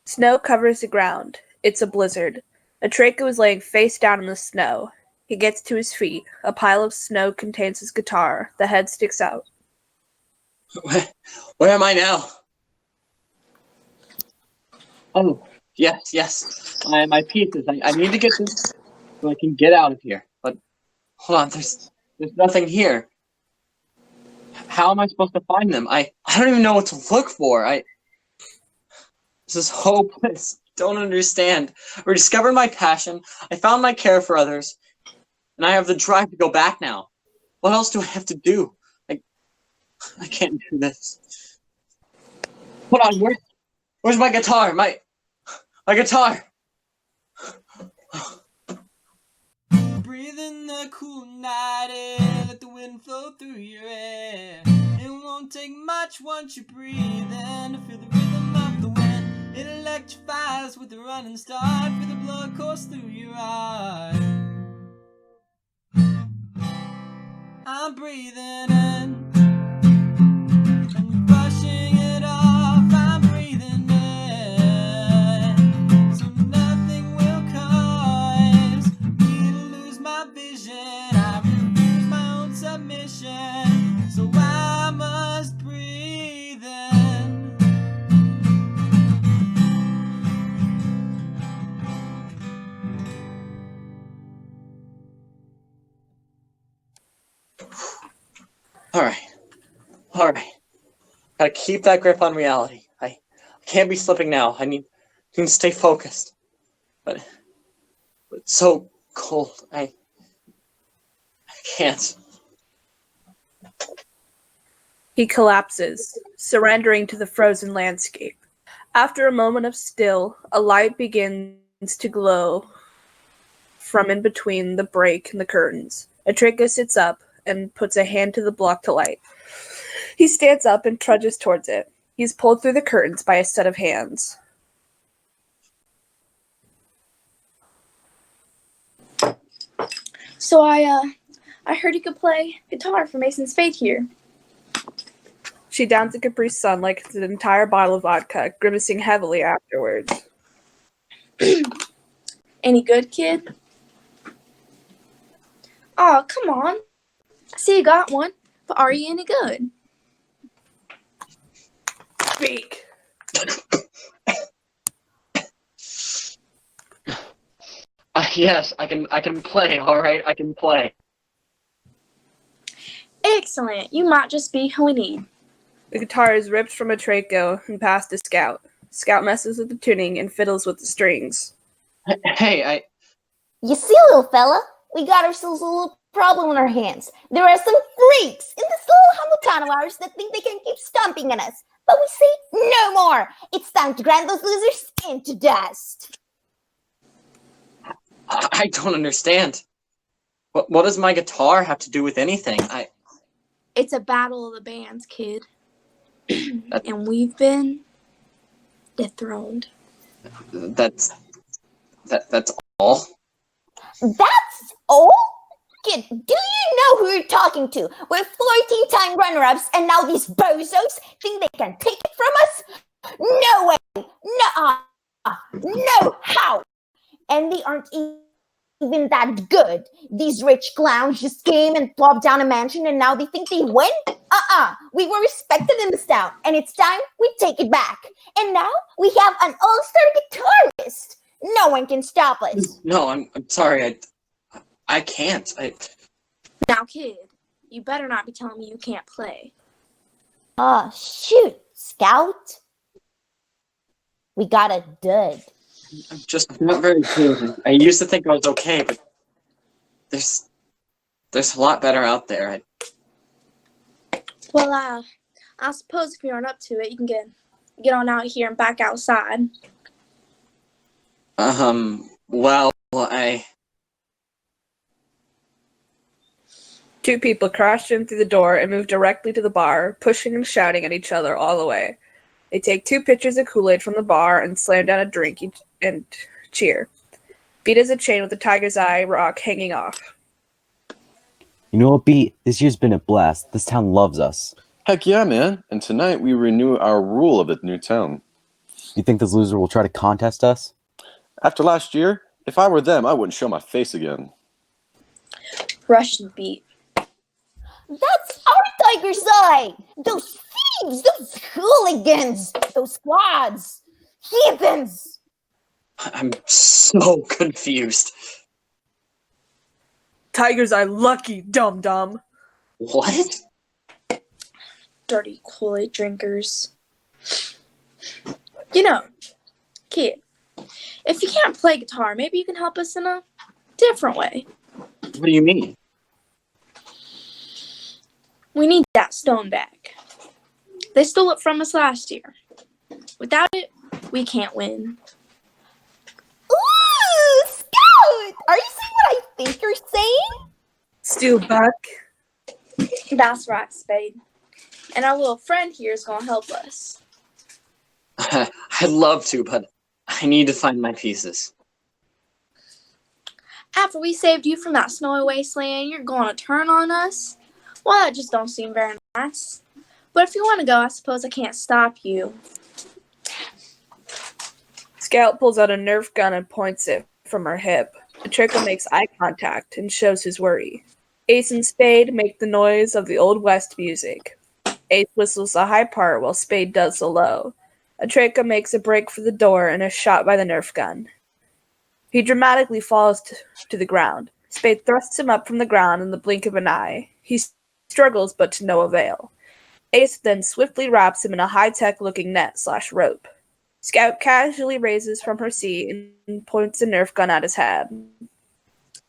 Snow covers the ground. It's a blizzard. Atrako is laying face down in the snow. He gets to his feet. A pile of snow contains his guitar. The head sticks out. Where am I now? Oh, yes. My pieces. I need to get this so I can get out of here. But hold on, there's nothing here. How am I supposed to find them? I don't even know what to look for. This is hopeless. Don't understand. I rediscovered my passion. I found my care for others, and I have the drive to go back now. What else do I have to do? I can't do this. Hold on, where's my guitar? My guitar. Breathe in the cool night air, let the wind flow through your hair. It won't take much once you breathe in to feel the rhythm of the wind. It electrifies with the running start, feel the blood course through your eyes. I'm breathing in. So I must breathe in. All right. Gotta keep that grip on reality. I can't be slipping now. I need to stay focused. But it's so cold. I can't. He collapses, surrendering to the frozen landscape. After a moment of still, a light begins to glow from in between the break and the curtains. Atrako sits up and puts a hand to the block to light. He stands up and trudges towards it. He's pulled through the curtains by a set of hands. So I heard you could play guitar for Mason's Fate here. She downs a Capri Sun like it's an entire bottle of vodka, grimacing heavily afterwards. Any good, kid? Aw, come on. I see you got one, but are you any good? Speak. Yes, I can play. All right, I can play. Excellent. You might just be who we need. The guitar is ripped from Atrako and passed to Scout. Scout messes with the tuning and fiddles with the strings. Hey, You see, little fella, we got ourselves a little problem on our hands. There are some freaks in this little humble town of ours that think they can keep stomping on us. But we say no more. It's time to grind those losers into dust. I don't understand. What does my guitar have to do with anything? It's a battle of the bands, kid. And we've been dethroned. That's all. That's all? Kid, do you know who you're talking to? We're 14-time runner-ups, and now these bozos think they can take it from us? No way! Nuh-uh! No how! And they aren't even that good. These rich clowns just came and plopped down a mansion, and now they think they win? We were respected in this town, and it's time we take it back. And now we have an all-star guitarist. No one can stop us. No, I'm sorry. I can't. Now, kid, you better not be telling me you can't play. Shoot, Scout. We got a dud. I'm just not very good. I used to think I was okay, but there's a lot better out there. Well, I suppose if you aren't up to it, you can get on out here and back outside. Well, Two people crashed in through the door and moved directly to the bar, pushing and shouting at each other all the way. They take 2 pitchers of Kool-Aid from the bar and slam down a drink and cheer. Beat as a chain with the tiger's eye rock hanging off. You know what, Beat? This year's been a blast. This town loves us. Heck yeah, man. And tonight we renew our rule of the new town. You think this loser will try to contest us? After last year, if I were them, I wouldn't show my face again. Russian Beat. That's our tiger's eye! Those thieves! Those hooligans! Those squads! Heathens! I'm so confused. Tiger's eye lucky, dum-dum. What? Dirty Kool-Aid drinkers. You know, kid, if you can't play guitar, maybe you can help us in a different way. What do you mean? We need that stone back. They stole it from us last year. Without it, we can't win. Ooh, Scout! Are you saying what I think you're saying? Stew Buck. That's right, Spade. And our little friend here is gonna help us. I'd love to, but I need to find my pieces. After we saved you from that snowy wasteland, you're gonna turn on us? Well, that just don't seem very nice. But if you want to go, I suppose I can't stop you. Scout pulls out a Nerf gun and points it from her hip. Atrako makes eye contact and shows his worry. Ace and Spade make the noise of the Old West music. Ace whistles the high part while Spade does the low. Atrako makes a break for the door and is shot by the Nerf gun. He dramatically falls to the ground. Spade thrusts him up from the ground in the blink of an eye. He struggles, but to no avail. Ace then swiftly wraps him in a high-tech looking net/rope. Scout casually raises from her seat and points the Nerf gun at his head.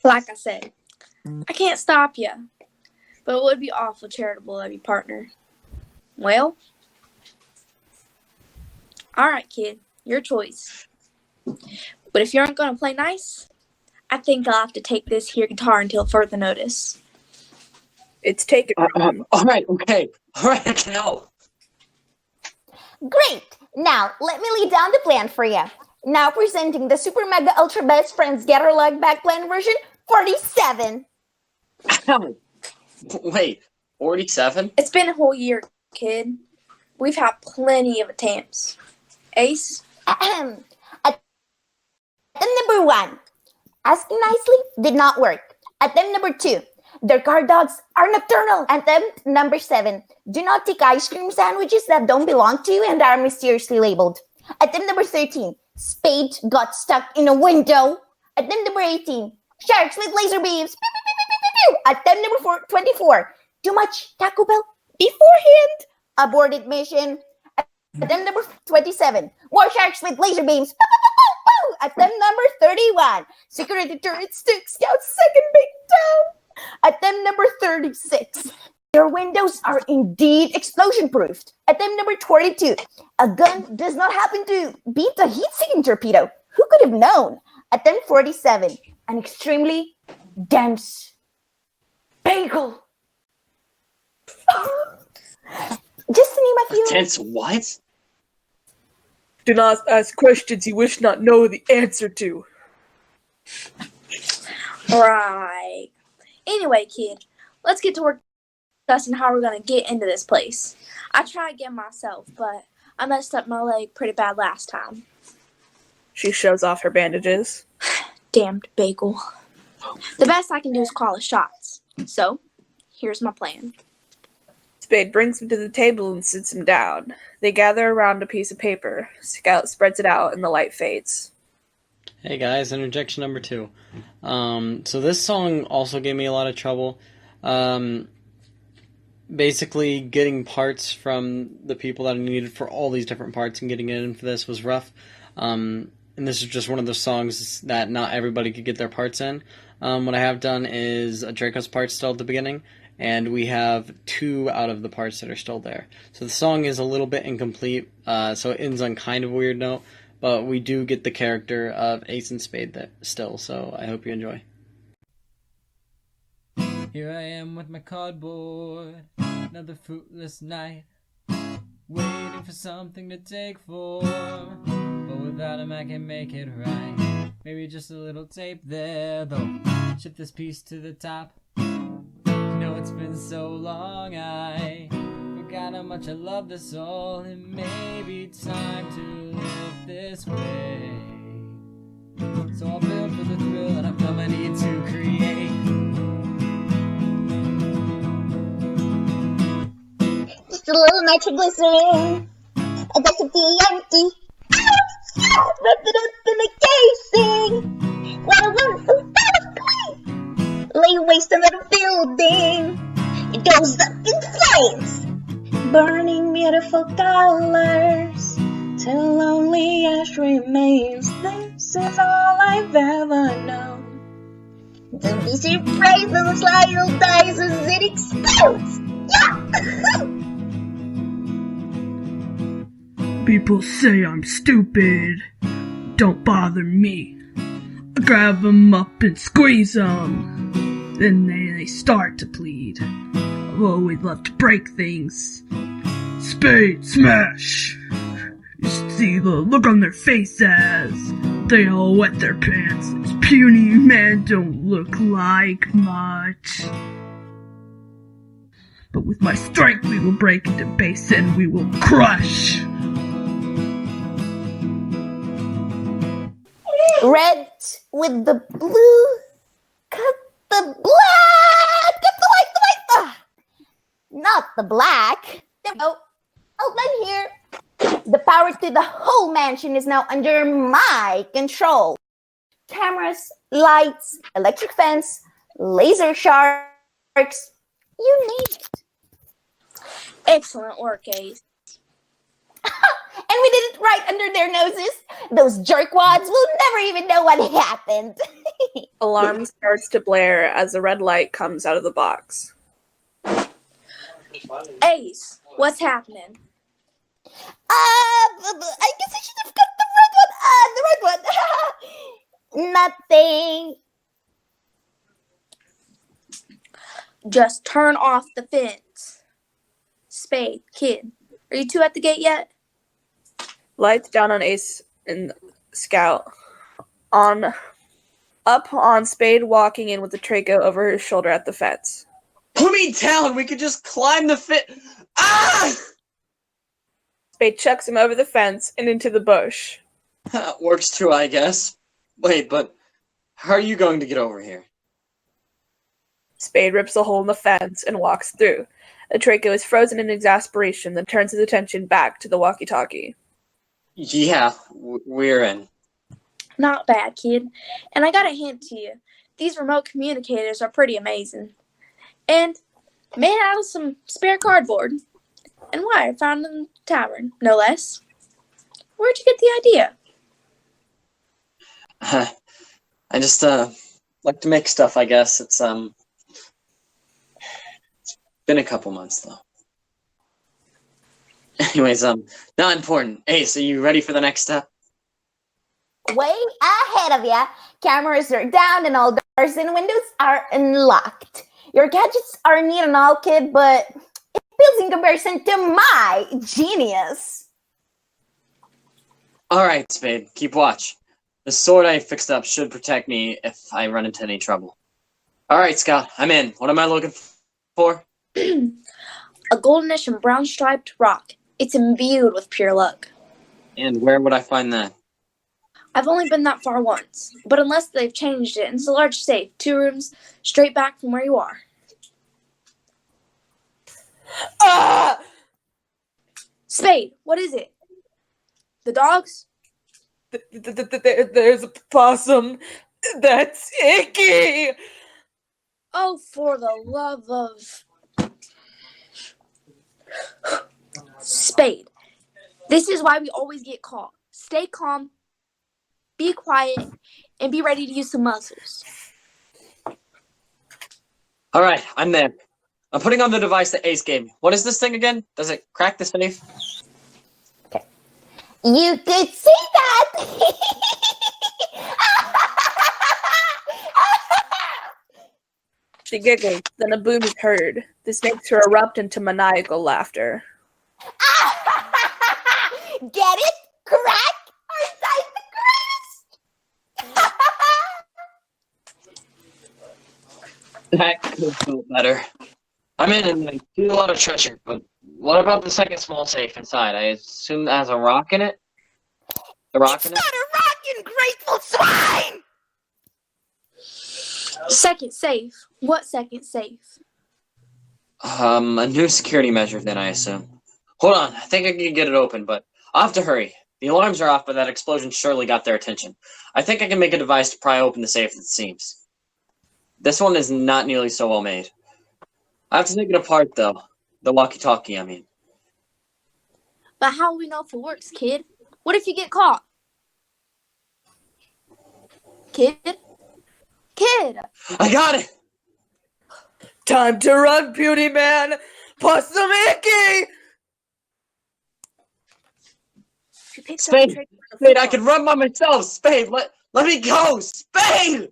Like I said, I can't stop you, but it would be awful charitable of you, partner. Well, all right, kid, your choice. But if you aren't going to play nice, I think I'll have to take this here guitar until further notice. It's taken. All right, okay. All right, I can help. Great! Now, let me lay down the plan for you. Now presenting the Super Mega Ultra Best Friends Get Our Luck Back Plan version 47. Wait, 47? It's been a whole year, kid. We've had plenty of attempts. Ace? Attempt number 1. Asking nicely did not work. Attempt number 2. Their guard dogs are nocturnal. Attempt number 7. Do not take ice cream sandwiches that don't belong to you and are mysteriously labeled. Attempt number 13. Spade got stuck in a window. Attempt number 18. Sharks with laser beams. Pew, pew, pew, pew, pew, pew. Attempt number 24. Too much Taco Bell beforehand. Aborted mission. Attempt number 27. More sharks with laser beams. Pew, pew, pew, pew, pew. Attempt number 31. Security turret stick scouts second big down. Attempt number 36. Your windows are indeed explosion-proofed. Attempt number 22. A gun does not happen to beat a heat-seeking torpedo. Who could have known? Attempt 47. An extremely dense bagel. Just to name a few. Dense what? Do not ask questions you wish not know the answer to. Right. Anyway, kid, let's get to work discussing how we're going to get into this place. I tried again myself, but I messed up my leg pretty bad last time. She shows off her bandages. Damned bagel. The best I can do is call the shots. So, here's my plan. Spade brings him to the table and sits him down. They gather around a piece of paper. Scout spreads it out and the light fades. Hey guys, interjection number 2. So this song also gave me a lot of trouble. Basically, getting parts from the people that I needed for all these different parts and getting it in for this was rough. And this is just one of those songs that not everybody could get their parts in. What I have done is Atrako's parts still at the beginning, and we have 2 out of the parts that are still there. So the song is a little bit incomplete, so it ends on kind of a weird note, but we do get the character of Ace and Spade that still, so I hope you enjoy. Here I am with my cardboard, another fruitless night, waiting for something to take form, but without him I can make it right. Maybe just a little tape there, though. Shift this piece to the top. No, it's been so long, I forgot how much I love this all. It may be time to live this way. So I'll build for the thrill and I feel my need to create. Just a little nitroglycerin. A dash of TNT. Wrap it up in a casing. What I want so fast, lay waste another building. It goes up in flames, burning beautiful colors till only ash remains. This is all I've ever known. Don't be surprised when the slide dies as it explodes. Yeah! People say I'm stupid. Don't bother me. I grab them up and squeeze them. Then they start to plead. I've always loved to break things. Spade smash! You see the look on their faces. They all wet their pants. This puny man don't look like much. But with my strength we will break into base and we will crush. Red with the blue, cut the black, cut the white, not the black. There we go. Outline here. The power to the whole mansion is now under my control. Cameras, lights, electric fence, laser sharks, you name it. Excellent work, Ace. And we did it right under their noses. Those jerkwads will never even know what happened. Alarm starts to blare as a red light comes out of the box. Ace, what's happening? I guess I should have got the red one. Nothing. Just turn off the fence. Spade, kid, are you 2 at the gate yet? Lights down on Ace and Scout. Up on Spade walking in with the Atrako over his shoulder at the fence. Put me down! We could just climb the Ah! Spade chucks him over the fence and into the bush. That works too, I guess. Wait, but how are you going to get over here? Spade rips a hole in the fence and walks through. Atrako is frozen in exasperation, then turns his attention back to the walkie-talkie. Yeah, we're in. Not bad, kid. And I got a hint to you. These remote communicators are pretty amazing. And made out of some spare cardboard and wire found in the tavern, no less. Where'd you get the idea? I just like to make stuff, I guess. It's been a couple months though. Anyways, not important. Hey, so you ready for the next step? Way ahead of ya. Cameras are down and all doors and windows are unlocked. Your gadgets are neat and all, kid, but it pales in comparison to my genius. All right, Spade, keep watch. The sword I fixed up should protect me if I run into any trouble. All right, Scout, I'm in. What am I looking for? A goldenish and brown striped rock. It's imbued with pure luck. And where would I find that? I've only been that far once, but unless they've changed it, it's a large safe, 2 rooms, straight back from where you are. Ah! Spade, what is it? The dogs? There's a possum. That's icky! Oh, for the love of... Spade, this is why we always get caught. Stay calm, be quiet, and be ready to use some muscles. All right, I'm there. I'm putting on the device that Ace gave me. What is this thing again? Does it crack the safe? You could see that! She giggles, then a boom is heard. This makes her erupt into maniacal laughter. Get it? Crack? Aren't I the greatest? That could feel better. I'm in and I see a lot of treasure, but what about the second small safe inside? I assume that has a rock in it? The rock in it? Not a rock, you grateful swine! Second safe? What second safe? A new security measure then, I assume. Hold on, I think I can get it open, but I'll have to hurry. The alarms are off, but that explosion surely got their attention. I think I can make a device to pry open the safe, it seems. This one is not nearly so well made. I have to take it apart, though. The walkie-talkie, I mean. But how will we know if it works, kid? What if you get caught? Kid? Kid! I got it! Time to run, beauty man! Possum icky! Spade! Spade, I can run by myself! Spade, let me go! Spade!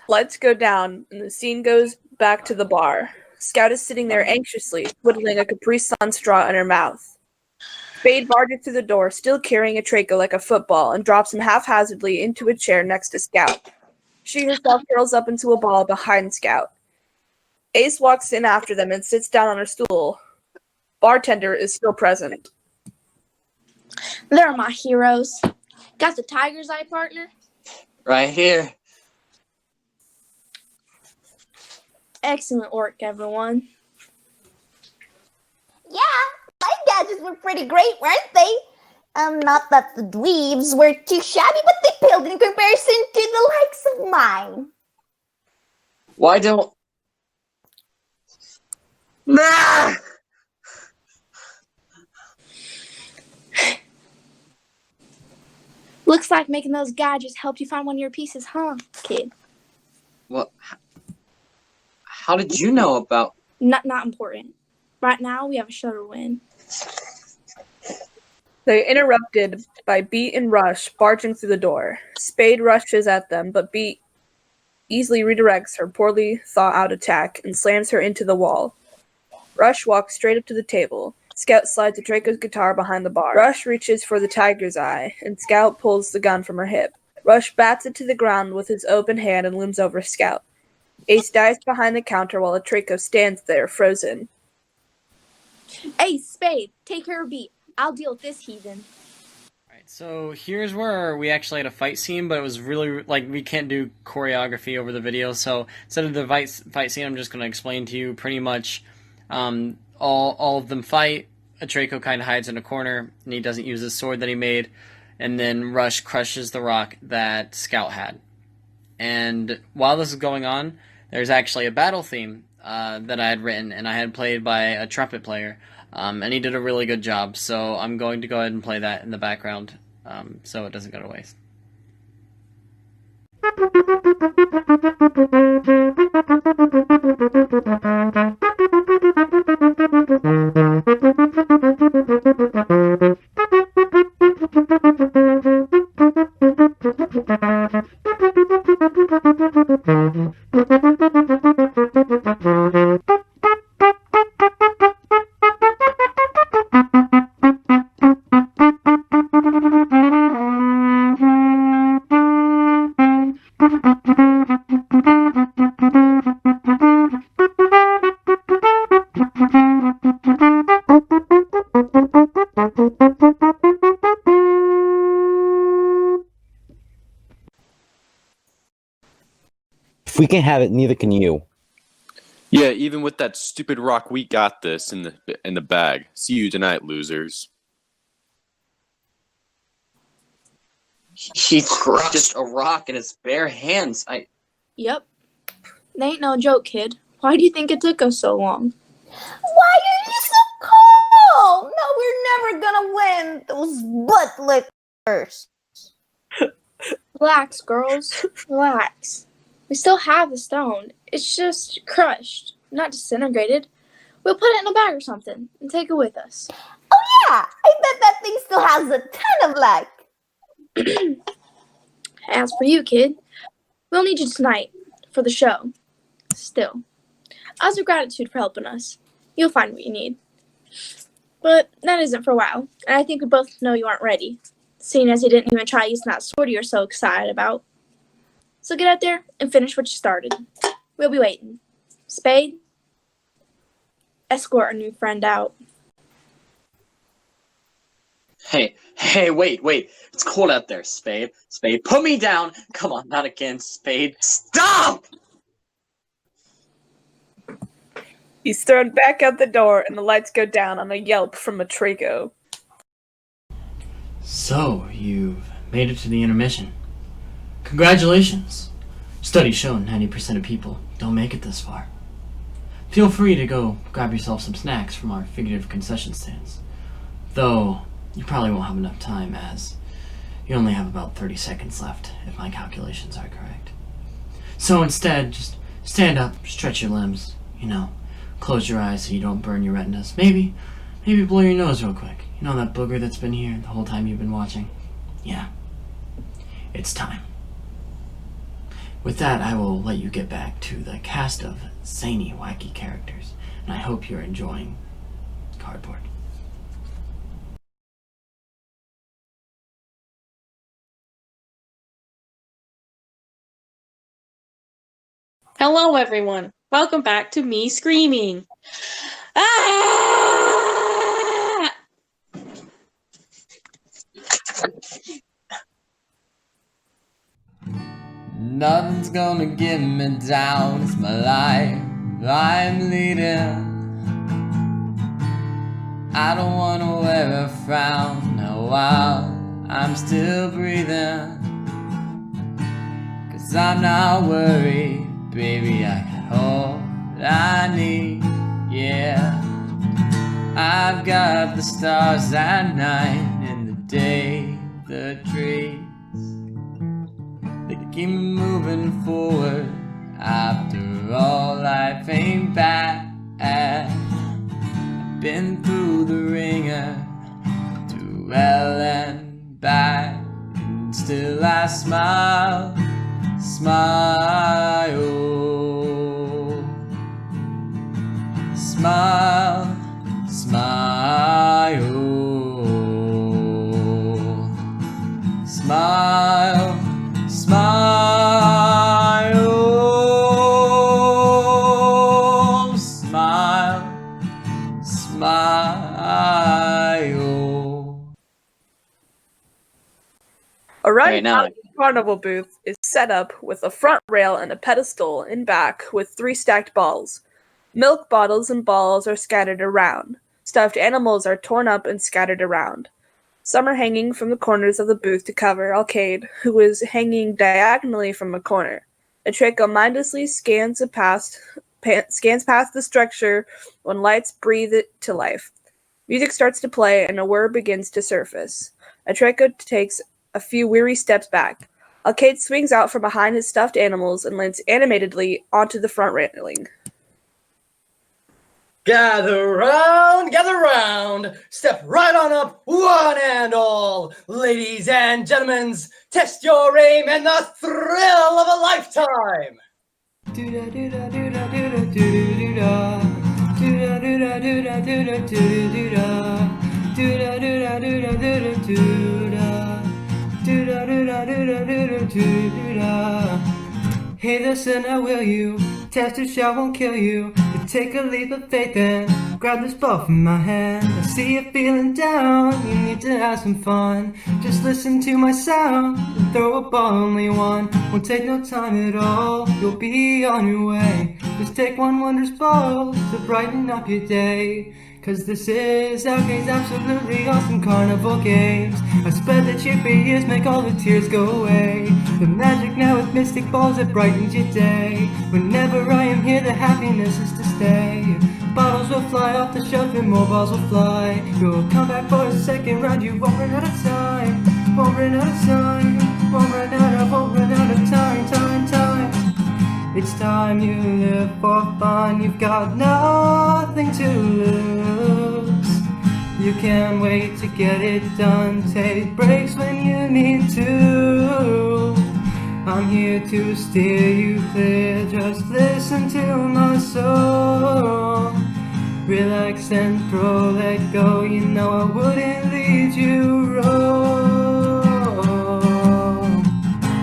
Lights go down, and the scene goes back to the bar. Scout is sitting there anxiously, twiddling a Capri Sun straw in her mouth. Spade barges through the door, still carrying Atrako like a football, and drops him haphazardly into a chair next to Scout. She herself curls up into a ball behind Scout. Ace walks in after them and sits down on her stool. Bartender is still present. They're my heroes. Got the tiger's eye, partner? Right here. Excellent work, everyone. Yeah, my gadgets were pretty great, weren't they? Not that the dweebs were too shabby, but they paled in comparison to the likes of mine. Why don't... Nah! Looks like making those gadgets helped you find one of your pieces, huh, kid? What? How did you know about... Not important. Right now, we have a show to win. They're interrupted by Beat and Rush barging through the door. Spade rushes at them, but Beat easily redirects her poorly thought-out attack and slams her into the wall. Rush walks straight up to the table. Scout slides Atrako's guitar behind the bar. Rush reaches for the tiger's eye, and Scout pulls the gun from her hip. Rush bats it to the ground with his open hand and looms over Scout. Ace dives behind the counter while Atrako stands there, frozen. Hey, Spade, take care of Beat. I'll deal with this heathen. Alright, So here's where we actually had a fight scene, but it was really, like, we can't do choreography over the video, so instead of the fight scene, I'm just going to explain to you pretty much all of them fight. Atrako kind of hides in a corner, and he doesn't use his sword that he made, and then Rush crushes the rock that Scout had. And while this is going on, there's actually a battle theme that I had written, and I had played by a trumpet player. And he did a really good job, so I'm going to go ahead and play that in the background so it doesn't go to waste. If we can't have it, neither can you. Yeah, even with that stupid rock, we got this in the bag. See you tonight, losers. He crushed a rock in his bare hands. Yep. They ain't no joke, kid. Why do you think it took us so long? Why are you so cold? No, we're never gonna win those butt lickers. Relax, girls. Relax. We still have the stone. It's just crushed, not disintegrated. We'll put it in a bag or something and take it with us. Oh yeah, I bet that thing still has a ton of luck. As for you, kid, we'll need you tonight for the show. Still, as a gratitude for helping us, you'll find what you need. But that isn't for a while, and I think we both know you aren't ready, seeing as you didn't even try using that sword you're so excited about. So get out there and finish what you started. We'll be waiting. Spade, escort our new friend out. Hey, wait. It's cold out there, Spade. Spade, put me down. Come on, not again, Spade. Stop! He's thrown back out the door, and the lights go down on a yelp from Atrako. So, you've made it to the intermission. Congratulations! Studies show 90% of people don't make it this far. Feel free to go grab yourself some snacks from our figurative concession stands. Though, you probably won't have enough time as you only have about 30 seconds left if my calculations are correct. So instead, just stand up, stretch your limbs, close your eyes so you don't burn your retinas. Maybe blow your nose real quick. You know that booger that's been here the whole time you've been watching? Yeah. It's time. With that, I will let you get back to the cast of zany, wacky characters, and I hope you're enjoying Cardboard. Hello, everyone. Welcome back to me screaming. Ah! Nothing's gonna get me down, it's my life I'm leading. I don't wanna wear a frown now while I'm still breathing. 'Cause I'm not worried, baby, I got all that I need, yeah. I've got the stars at night and the day, the trees. They keep me moving forward. After all, life ain't bad. I've been through the ringer, to hell and back, and still I smile, smile, smile, smile, smile. Smile, smile, smile. run now- mountain carnival booth is set up with a front rail and a pedestal in back with 3 stacked balls. Milk bottles and balls are scattered around. Stuffed animals are torn up and scattered around. Some are hanging from the corners of the booth to cover Alcade, who is hanging diagonally from a corner. Atrako mindlessly scans past the structure when lights breathe it to life. Music starts to play and a word begins to surface. Atrako takes a few weary steps back. Alcade swings out from behind his stuffed animals and lands animatedly onto the front railing. Gather round, step right on up, one and all. Ladies and gentlemen, test your aim and the thrill of a lifetime. Hey listener, will you test a shot won't kill you? You take a leap of faith and grab this ball from my hand. I see you feeling down, you need to have some fun. Just listen to my sound and throw a ball, only one. Won't take no time at all, you'll be on your way. Just take one wondrous ball to brighten up your day. Cause this is Alcade's absolutely awesome carnival games. I spread the cheer ears, make all the tears go away. The magic now with mystic balls that brightens your day. Whenever I am here, the happiness is to stay. Bottles will fly off the shelf and more balls will fly. You'll come back for a second round, you won't run out of time. Won't run out of time. Won't run out of time. It's time you live for fun, you've got nothing to lose. You can't wait to get it done, take breaks when you need to. I'm here to steer you clear, just listen to my soul. Relax and throw, let go, you know I wouldn't lead you wrong.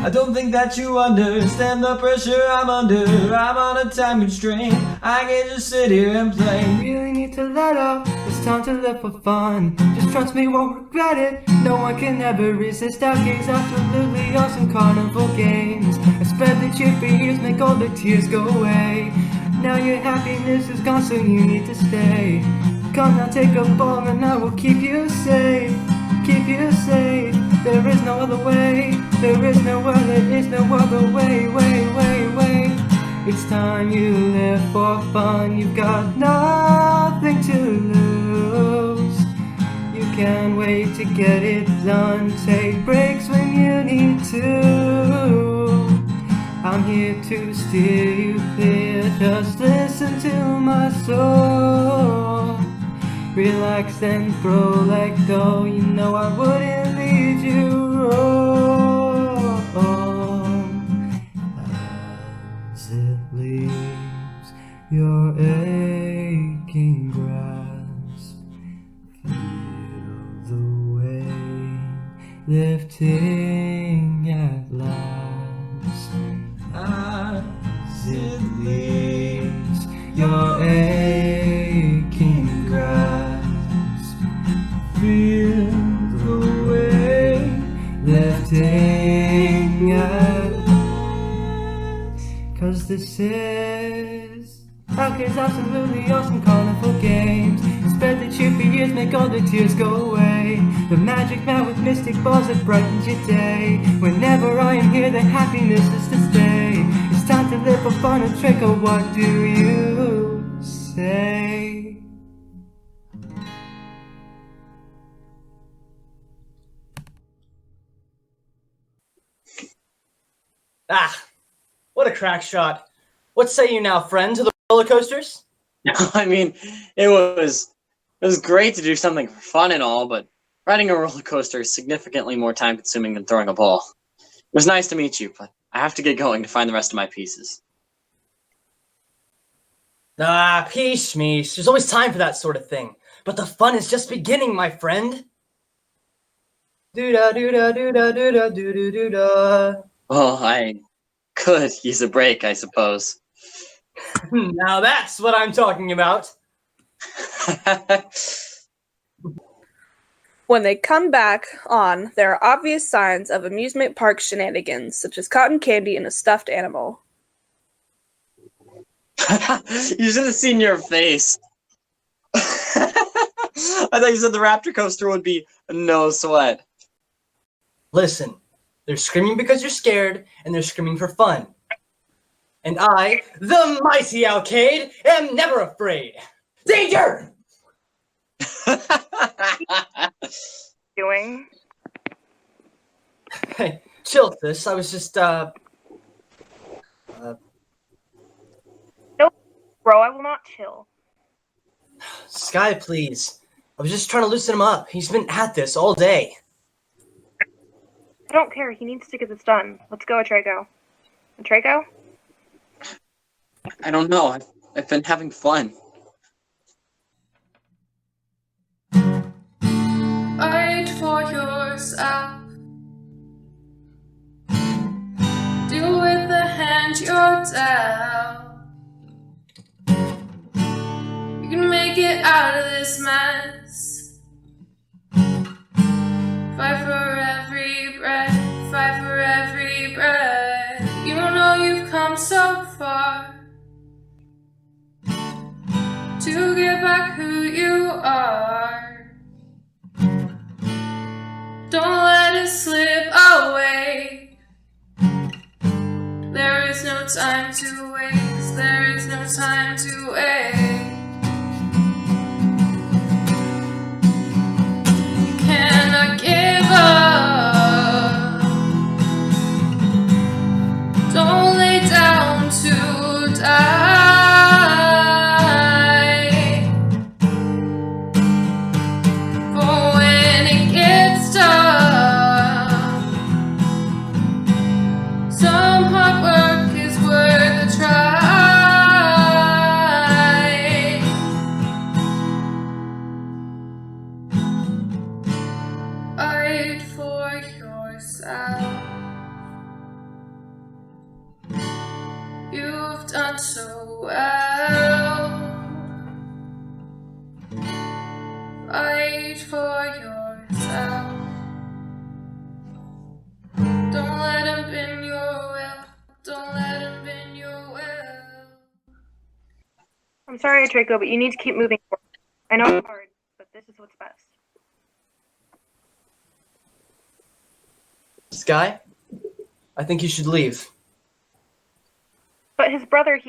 I don't think that you understand the pressure I'm under. I'm on a time constraint, I can't just sit here and play. Really need to let up, it's time to live for fun. Just trust me, won't regret it, no one can ever resist Alcade's absolutely awesome carnival games. I spread the cheer for years, make all the tears go away. Now your happiness is gone, so you need to stay. Come now, take a ball and I will keep you safe. Keep you safe, there is no other way. There is no other way, way. It's time you live for fun, you've got nothing to lose. You can't wait to get it done, take breaks when you need to. I'm here to steer you clear, just listen to my soul. Relax and throw, let go, you know I wouldn't lead you wrong. As it leaves your aching grasp, feel the weight lifting at last. As it leaves your aching grasp, feel the weight lifting at. Cause this is Alcade's absolutely awesome carnival games. Spread the cheer for years, make all the tears go away. The magic man with mystic balls that brightens your day. Whenever I am here, the happiness is to stay. It's time to live for fun and Atrako, what do you say? Ah, what a crack shot. What say you now, friend, to the roller coasters? I mean, it was great to do something for fun and all, but riding a roller coaster is significantly more time consuming than throwing a ball. It was nice to meet you, but I have to get going to find the rest of my pieces. Ah, peace, meese. There's always time for that sort of thing. But the fun is just beginning, my friend. Doo-da, doo-da, doo-da, doo-da, doo-doo, doo-da. Well, I could use a break, I suppose. Now that's what I'm talking about. When they come back on, there are obvious signs of amusement park shenanigans, such as cotton candy and a stuffed animal. You should have seen your face. I thought you said the raptor coaster would be no sweat. Listen, they're screaming because you're scared, and they're screaming for fun. And I, the mighty Alcade, am never afraid. Danger! Doing? Hey, chill, sis. I was just, No, bro, I will not chill. Sky, please. I was just trying to loosen him up. He's been at this all day. I don't care. He needs to get this done. Let's go, Atrako. Atrako? I don't know. I've been having fun. Fight for yourself. Do with the hand you're dealt. You can make it out of this mess. Fight for every breath. Fight for every breath. You don't know you've come so far to get back who you are. Don't let it slip away. There is no time to waste. There is no time to waste. You cannot give up. Don't lay down to die. For when it gets tough, some hard work is worth a try. Fight for yourself. You've done so well. Fight for yourself. Don't let him bend your will. Don't let him bend your will. I'm sorry, Atrako, but you need to keep moving forward. I know it's hard, but this is what's best. Sky, I think you should leave. But his brother,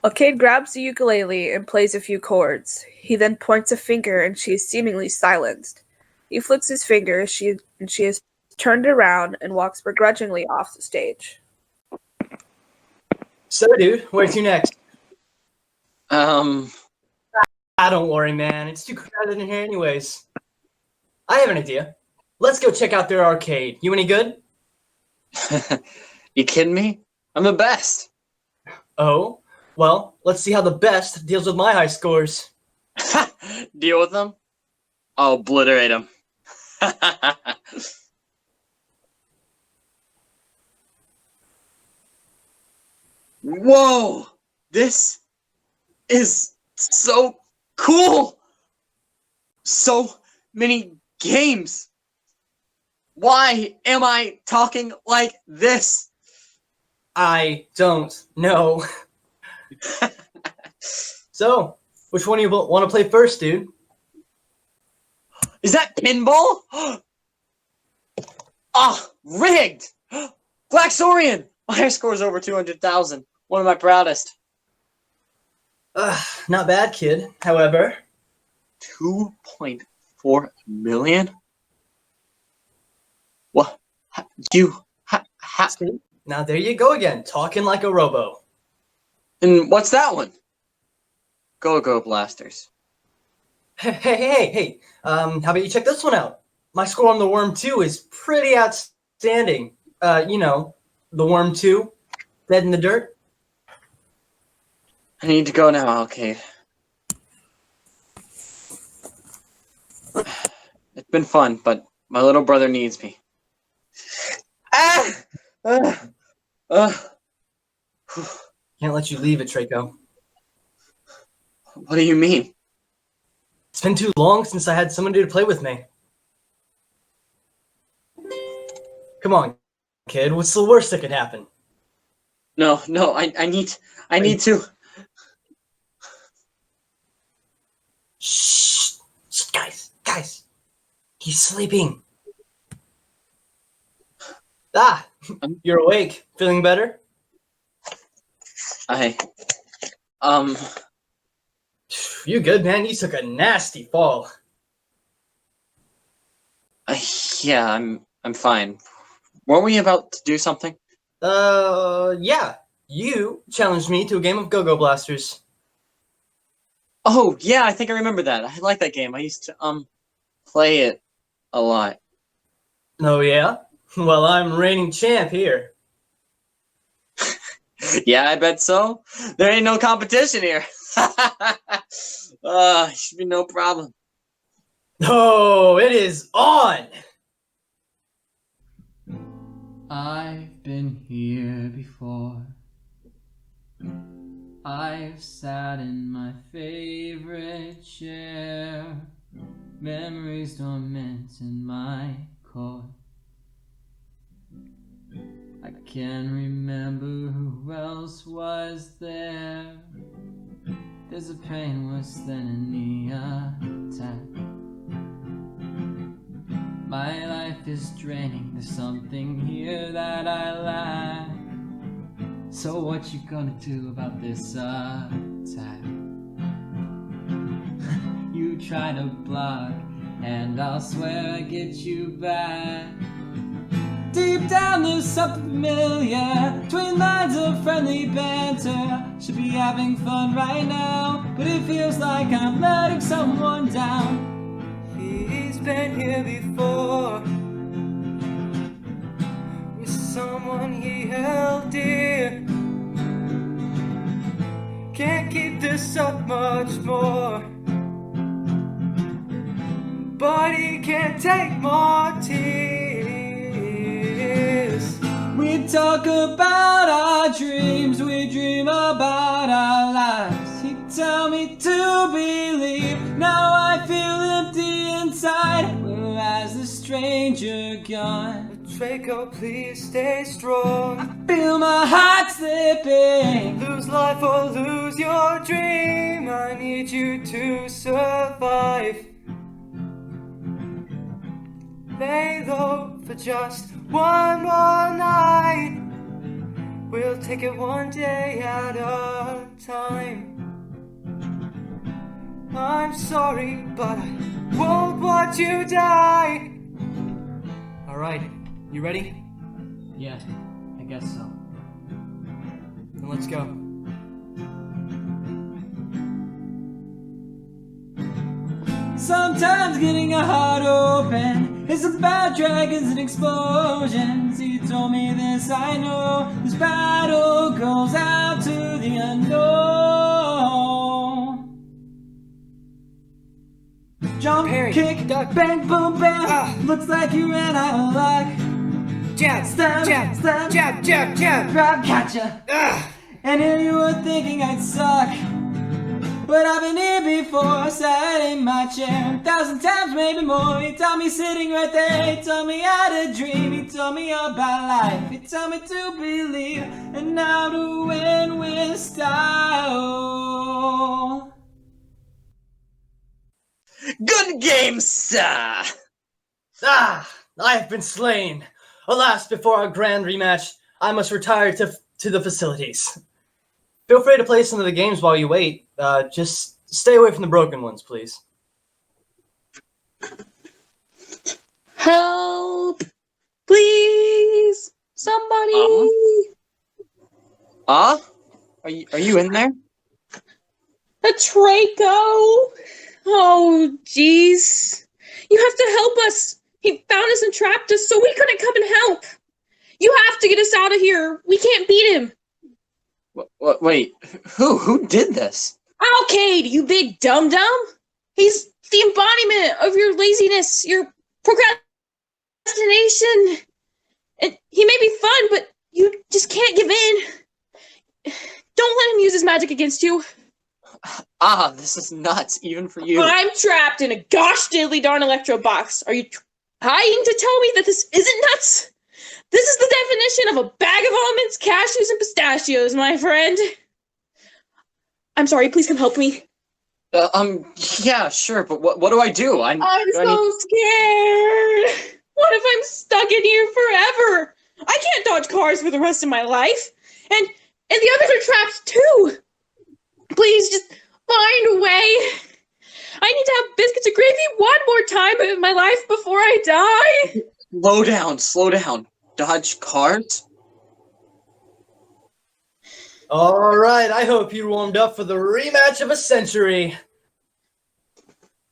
Alcade grabs the ukulele and plays a few chords. He then points a finger and she is seemingly silenced. He flicks his finger and she is turned around and walks begrudgingly off the stage. So, dude, where to next? Um, Don't worry, man. It's too crowded in here anyways. I have an idea. Let's go check out their arcade. You any good? You kidding me? I'm the best. Oh? Well, let's see how the best deals with my high scores. Deal with them? I'll obliterate them. Whoa! This is so cool! So many games! Why am I talking like this? I don't know. So, which one do you want to play first, dude? Is that pinball? Ah, rigged! Black Saurian! My high score is over 200,000. One of my proudest. Not bad, kid. However, 2.4 million? What? You? Now there you go again, talking like a robo. And what's that one? Go Blasters. Hey. How about you check this one out? My score on the Worm 2 is pretty outstanding. You know, the Worm 2, dead in the dirt. I need to go now, Alcade. It's been fun, but my little brother needs me. Can't let you leave it, Atrako. What do you mean? It's been too long since I had somebody to play with me. Come on, kid. What's the worst that could happen? No, I need to. Shh, guys. He's sleeping. You're awake. Feeling better? You good, man? You took a nasty fall. Yeah, I'm fine. Weren't we about to do something? Yeah. You challenged me to a game of Go-Go Blasters. Oh, yeah, I think I remember that. I like that game. I used to, play it a lot. Oh, yeah? Well, I'm reigning champ here. Yeah, I bet so. There ain't no competition here. Should be no problem. Oh, it is on! I've been here before. I've sat in my favorite chair. Memories dormant in my core. I can't remember who else was there. There's a pain worse than any attack. My life is draining, there's something here that I lack. So what you gonna do about this attack? You try to block, and I'll swear I get you back. Deep down there's something familiar, between lines of friendly banter. Should be having fun right now, but it feels like I'm letting someone down. He's been here before, with someone he held dear. Can't keep this up much more, but he can't take more tears. We talk about our dreams, we dream about our lives. He'd tell me to believe, now I feel empty inside. Where has the stranger gone? Atrako, please stay strong. I feel my heart slipping. Lose life or lose your dream, I need you to survive. Lay low for just one more night. We'll take it one day at a time. I'm sorry, but I won't watch you die. Alright, you ready? Yeah, I guess so. Then let's go. Sometimes getting a heart open is about dragons and explosions. He told me this, I know. This battle goes out to the unknown. Jump, Parry, kick, duck, bang, boom, bam. Looks like you ran out of luck. Jab, Stab, jab, stab, jab, jab, jab. Grab, gotcha. And here you were thinking I'd suck. But I've been here before, sat in my chair 1,000 times, maybe more. He taught me sitting right there, he taught me how to dream. He taught me about life, he taught me to believe, and how to win with style. Good game, sir! I have been slain. Alas, before our grand rematch, I must retire to the facilities. Feel free to play some of the games while you wait. Just stay away from the broken ones, please. Help! Please! Somebody! Are you in there? Atrako! Oh, jeez. You have to help us! He found us and trapped us, so we couldn't come and help! You have to get us out of here! We can't beat him! Wait, who did this? Alcade, you big dum-dum! He's the embodiment of your laziness, your procrastination. And he may be fun, but you just can't give in. Don't let him use his magic against you. This is nuts, even for you. I'm trapped in a gosh diddly darn electro box. Are you trying to tell me that this isn't nuts? This is the definition of a bag of almonds, cashews, and pistachios, my friend. I'm sorry, please come help me. Yeah, sure, but what do I do? I'm so scared. What if I'm stuck in here forever? I can't dodge cars for the rest of my life. And the others are trapped too. Please just find a way. I need to have biscuits and gravy one more time in my life before I die. Slow down. Dodge cars? All right, I hope you warmed up for the rematch of a century.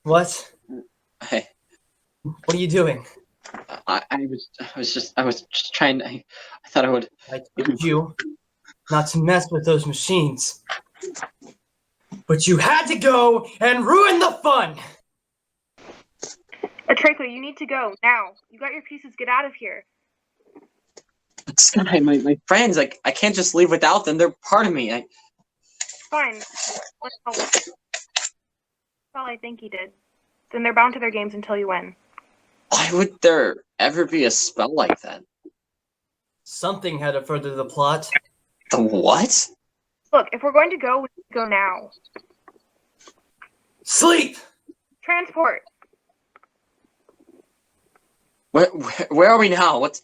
What? Hey. What are you doing? I was just trying to. I thought I would. I told you not to mess with those machines. But you had to go and ruin the fun! Atrako, you need to go, now. You got your pieces, get out of here. Sky, my friends, like, I can't just leave without them. They're part of me. Fine. That's all I think he did. Then they're bound to their games until you win. Why would there ever be a spell like that? Something had to further the plot. The what? Look, if we're going to go, we need to go now. Sleep! Transport! Where are we now? What's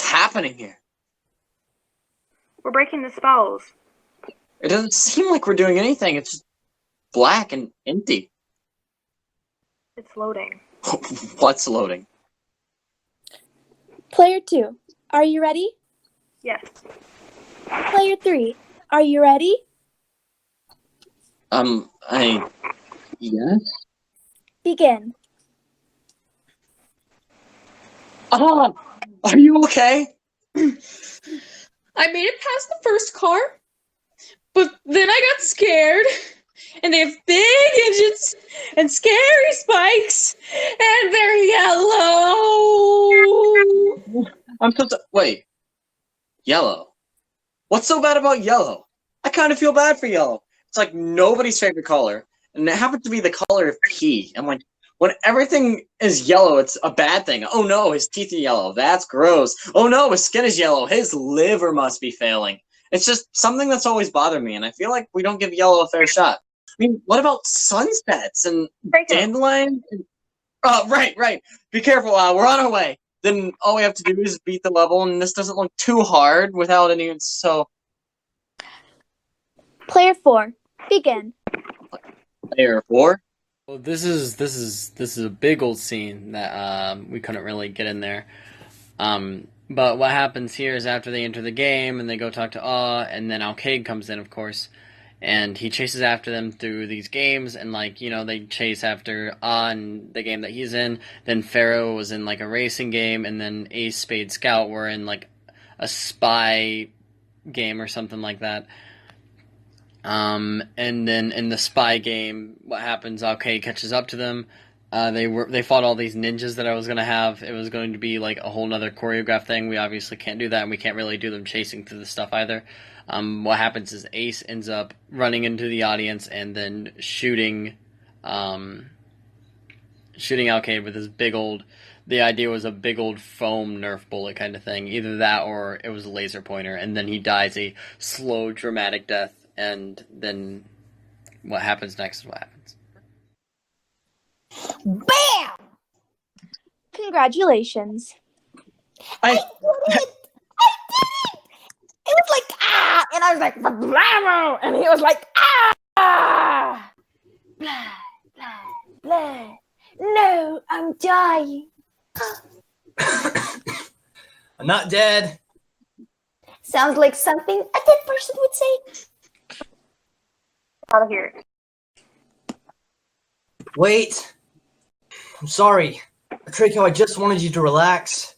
happening here? We're breaking the spells. It doesn't seem like we're doing anything. It's just black and empty. It's loading. What's loading? Player 2, are you ready? Yes. Player 3, are you ready? Yes? Begin. Oh, are you okay? I made it past the first car, but then I got scared, and they have big engines and scary spikes, and they're yellow. I'm supposed to wait. Yellow. What's so bad about yellow? I kind of feel bad for yellow. It's like nobody's favorite color, and it happens to be the color of pee. I'm like, when everything is yellow, it's a bad thing. Oh no, his teeth are yellow. That's gross. Oh no, his skin is yellow. His liver must be failing. It's just something that's always bothered me, and I feel like we don't give yellow a fair shot. I mean, what about sunsets and dandelions? Right. Be careful. We're on our way. Then all we have to do is beat the level, and this doesn't look too hard without any. So, Player 4, begin. Player 4. Well, this is a big old scene that we couldn't really get in there. But what happens here is after they enter the game and they go talk to and then Alkaid comes in, of course, and he chases after them through these games, and they chase after in the game that he's in. Then Pharaoh was in like a racing game, and then Ace, Spade, Scout were in like a spy game or something like that. And then in the spy game, what happens? Alkaid catches up to them. They fought all these ninjas that I was gonna have. It was going to be like a whole nother choreographed thing. We obviously can't do that, and we can't really do them chasing through the stuff either. What happens is Ace ends up running into the audience and then shooting Alkaid with his big old. The idea was a big old foam Nerf bullet kind of thing. Either that or it was a laser pointer, and then he dies a slow, dramatic death. And then what happens next is what happens. Bam! Congratulations. I did it! It was like, and I was like, bravo! And he was like, Blah, blah, blah. No, I'm dying. I'm not dead. Sounds like something a dead person would say. Out of here. Wait. I'm sorry. Atrako, I just wanted you to relax.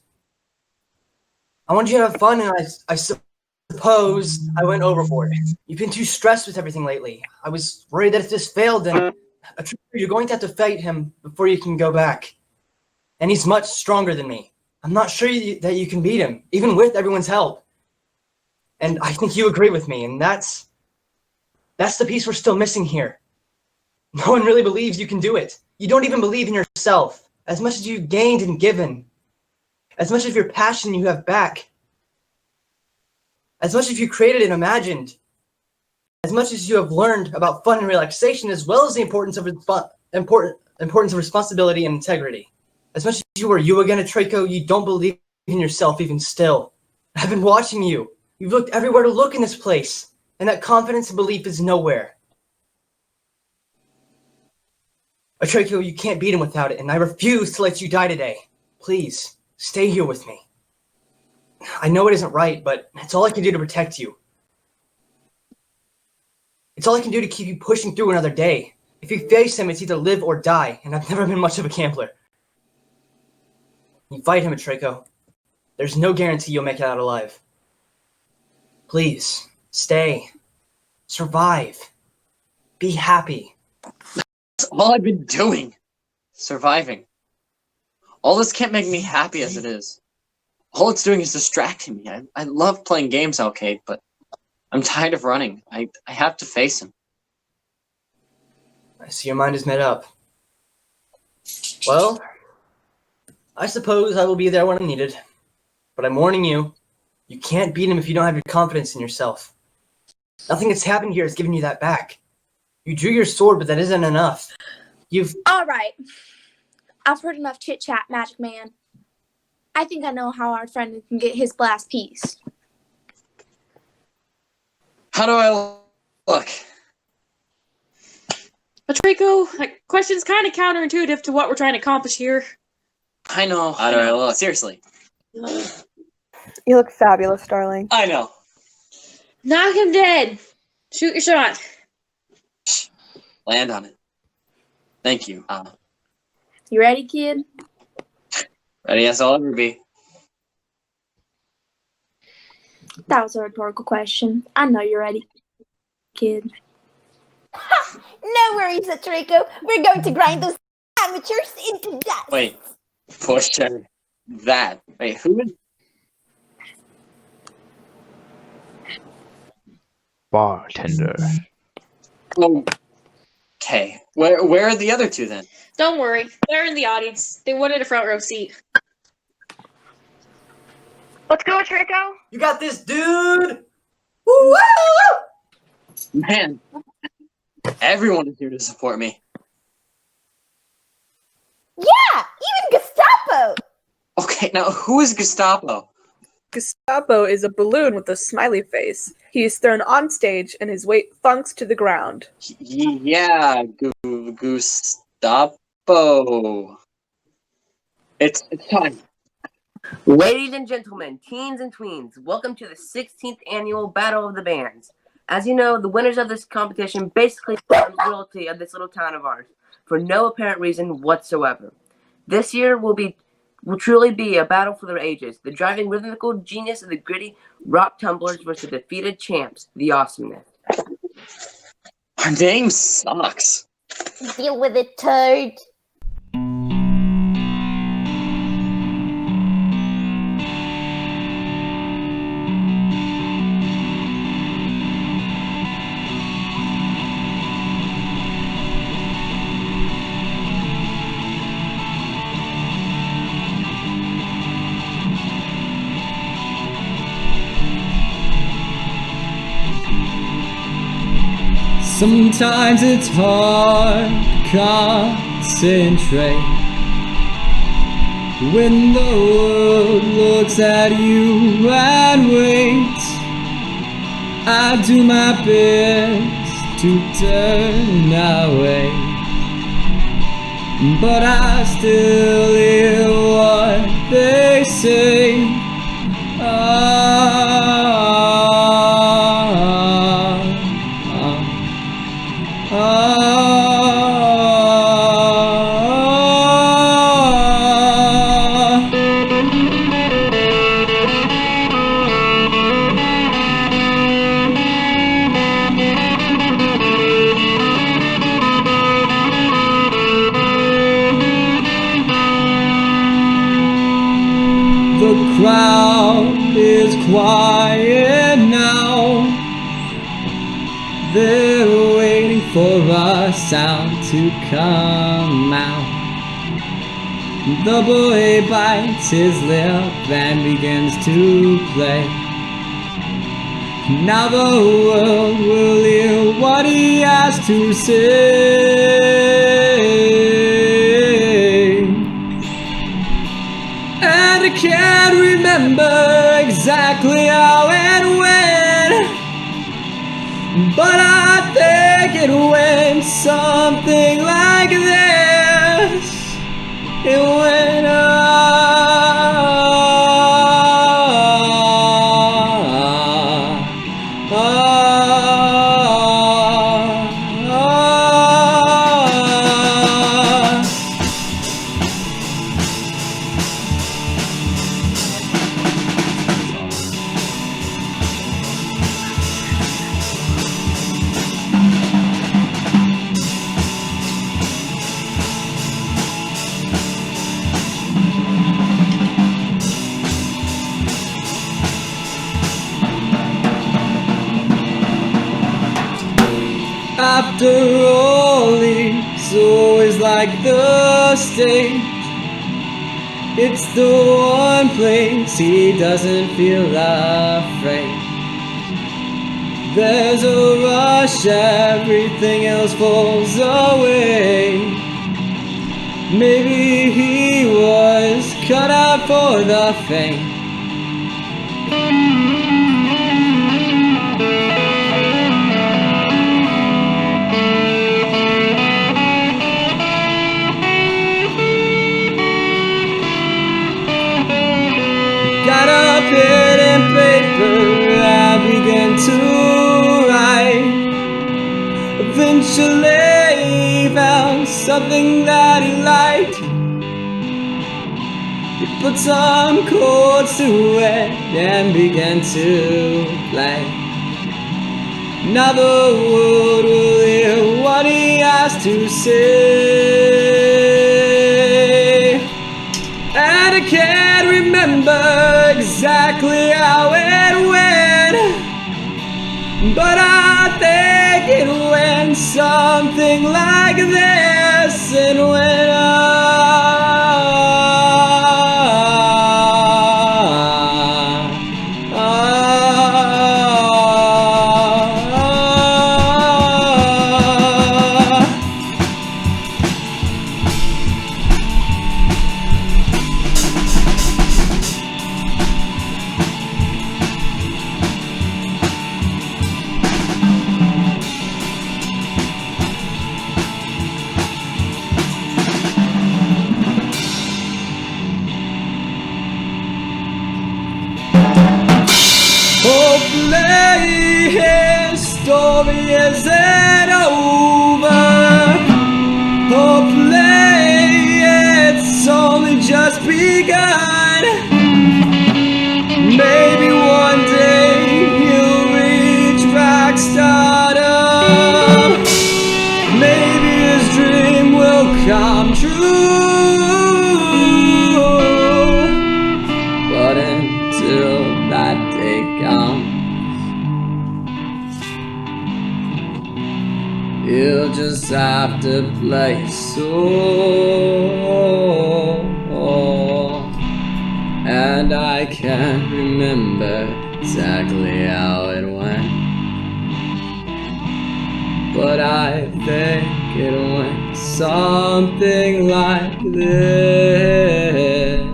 I wanted you to have fun, and I suppose I went overboard. You've been too stressed with everything lately. I was worried that if this failed, then Atrako, you're going to have to fight him before you can go back. And he's much stronger than me. I'm not sure that you can beat him, even with everyone's help. And I think you agree with me, and that's the piece we're still missing here. No one really believes you can do it. You don't even believe in yourself. As much as you've gained and given. As much of your passion you have back. As much as you created and imagined. As much as you have learned about fun and relaxation, as well as the importance of responsibility and integrity. As much as you are you again, Atrako, you don't believe in yourself even still. I've been watching you. You've looked everywhere to look in this place, and that confidence and belief is nowhere. Atrako, you can't beat him without it, and I refuse to let you die today. Please, stay here with me. I know it isn't right, but it's all I can do to protect you. It's all I can do to keep you pushing through another day. If you face him, it's either live or die, and I've never been much of a gambler. You fight him, Atrako. There's no guarantee you'll make it out alive. Please, stay. Survive. Be happy. That's all I've been doing. Surviving. All this can't make me happy as it is. All it's doing is distracting me. I love playing games, Alcade, but I'm tired of running. I have to face him. I see your mind is made up. Well, I suppose I will be there when I'm needed. But I'm warning you, you can't beat him if you don't have your confidence in yourself. Nothing that's happened here has given you that back. You drew your sword, but that isn't enough. All right. I've heard enough chit-chat, Magic Man. I think I know how our friend can get his last piece. How do I look? Atrako, that question's kind of counterintuitive to what we're trying to accomplish here. I know. How do I look? Seriously. You look fabulous, darling. I know. Knock him dead. Shoot your shot. Land on it. Thank you. You ready, kid? Ready as I'll ever be. That was a rhetorical question. I know you're ready, kid. No worries, Atrako. We're going to grind those amateurs into dust. Wait. Push that. Wait, who is... Bartender. Okay. Where are the other two then? Don't worry. They're in the audience. They wanted a front row seat. Let's go, Atrako. You got this, dude! Woo! Man, everyone is here to support me. Yeah, even Gestapo! Okay, now who is Gestapo? Gestapo is a balloon with a smiley face. He is thrown on stage and his weight thunks to the ground. Yeah, Gestapo. It's time. Ladies and gentlemen, teens and tweens, welcome to the 16th annual Battle of the Bands. As you know, the winners of this competition basically become royalty of this little town of ours, for no apparent reason whatsoever. This year will truly be a battle for the ages, the driving rhythmical genius of the gritty rock tumblers versus the defeated champs, the awesomeness. Our name sucks. Deal with it, Toad. Sometimes it's hard to concentrate when the world looks at you and waits. I do my best to turn away, but I still hear what they say. The crowd is quiet now. They're waiting for a sound to come out. The boy bites his lip and begins to play. Now the world will hear what he has to say. And I can't remember exactly how and when, but I think it went something like this. It went After all, it's always like the stage. It's the one place he doesn't feel afraid. There's a rush, everything else falls away. Maybe he was cut out for the fame. Got a pen and paper, I began to write. Eventually he found something that he liked. He put some chords to it and began to play. Now the world will hear what he has to say. And I can't remember exactly how it went, but I think it went something like this. It went hopefully his story isn't over. Hopefully it's only just begun. Maybe one day he'll reach rock stardom. Maybe his dream will come true. But until that day comes, you'll just have to play so. And I can't remember exactly how it went, but I think it went something like this.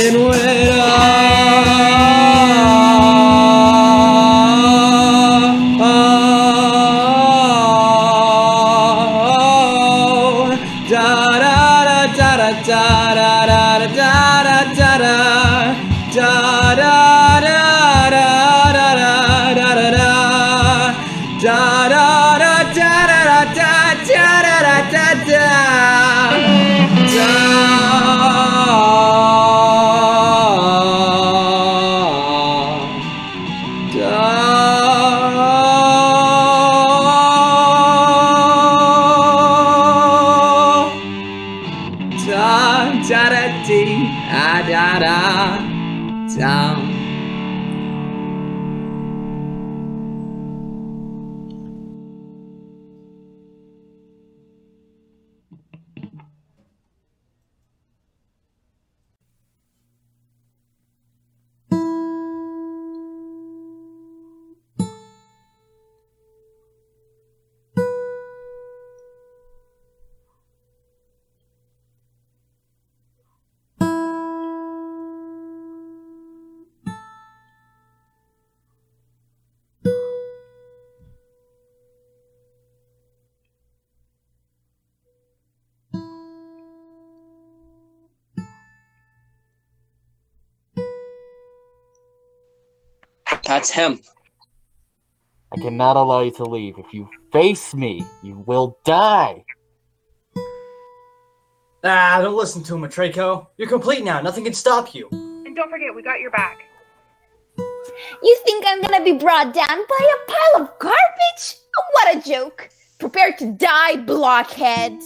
It went da da dee, ah da da, down. That's him. I cannot allow you to leave. If you face me, you will die. Ah, don't listen to him, Atrako. You're complete now. Nothing can stop you. And don't forget, we got your back. You think I'm gonna be brought down by a pile of garbage? What a joke. Prepare to die, blockhead.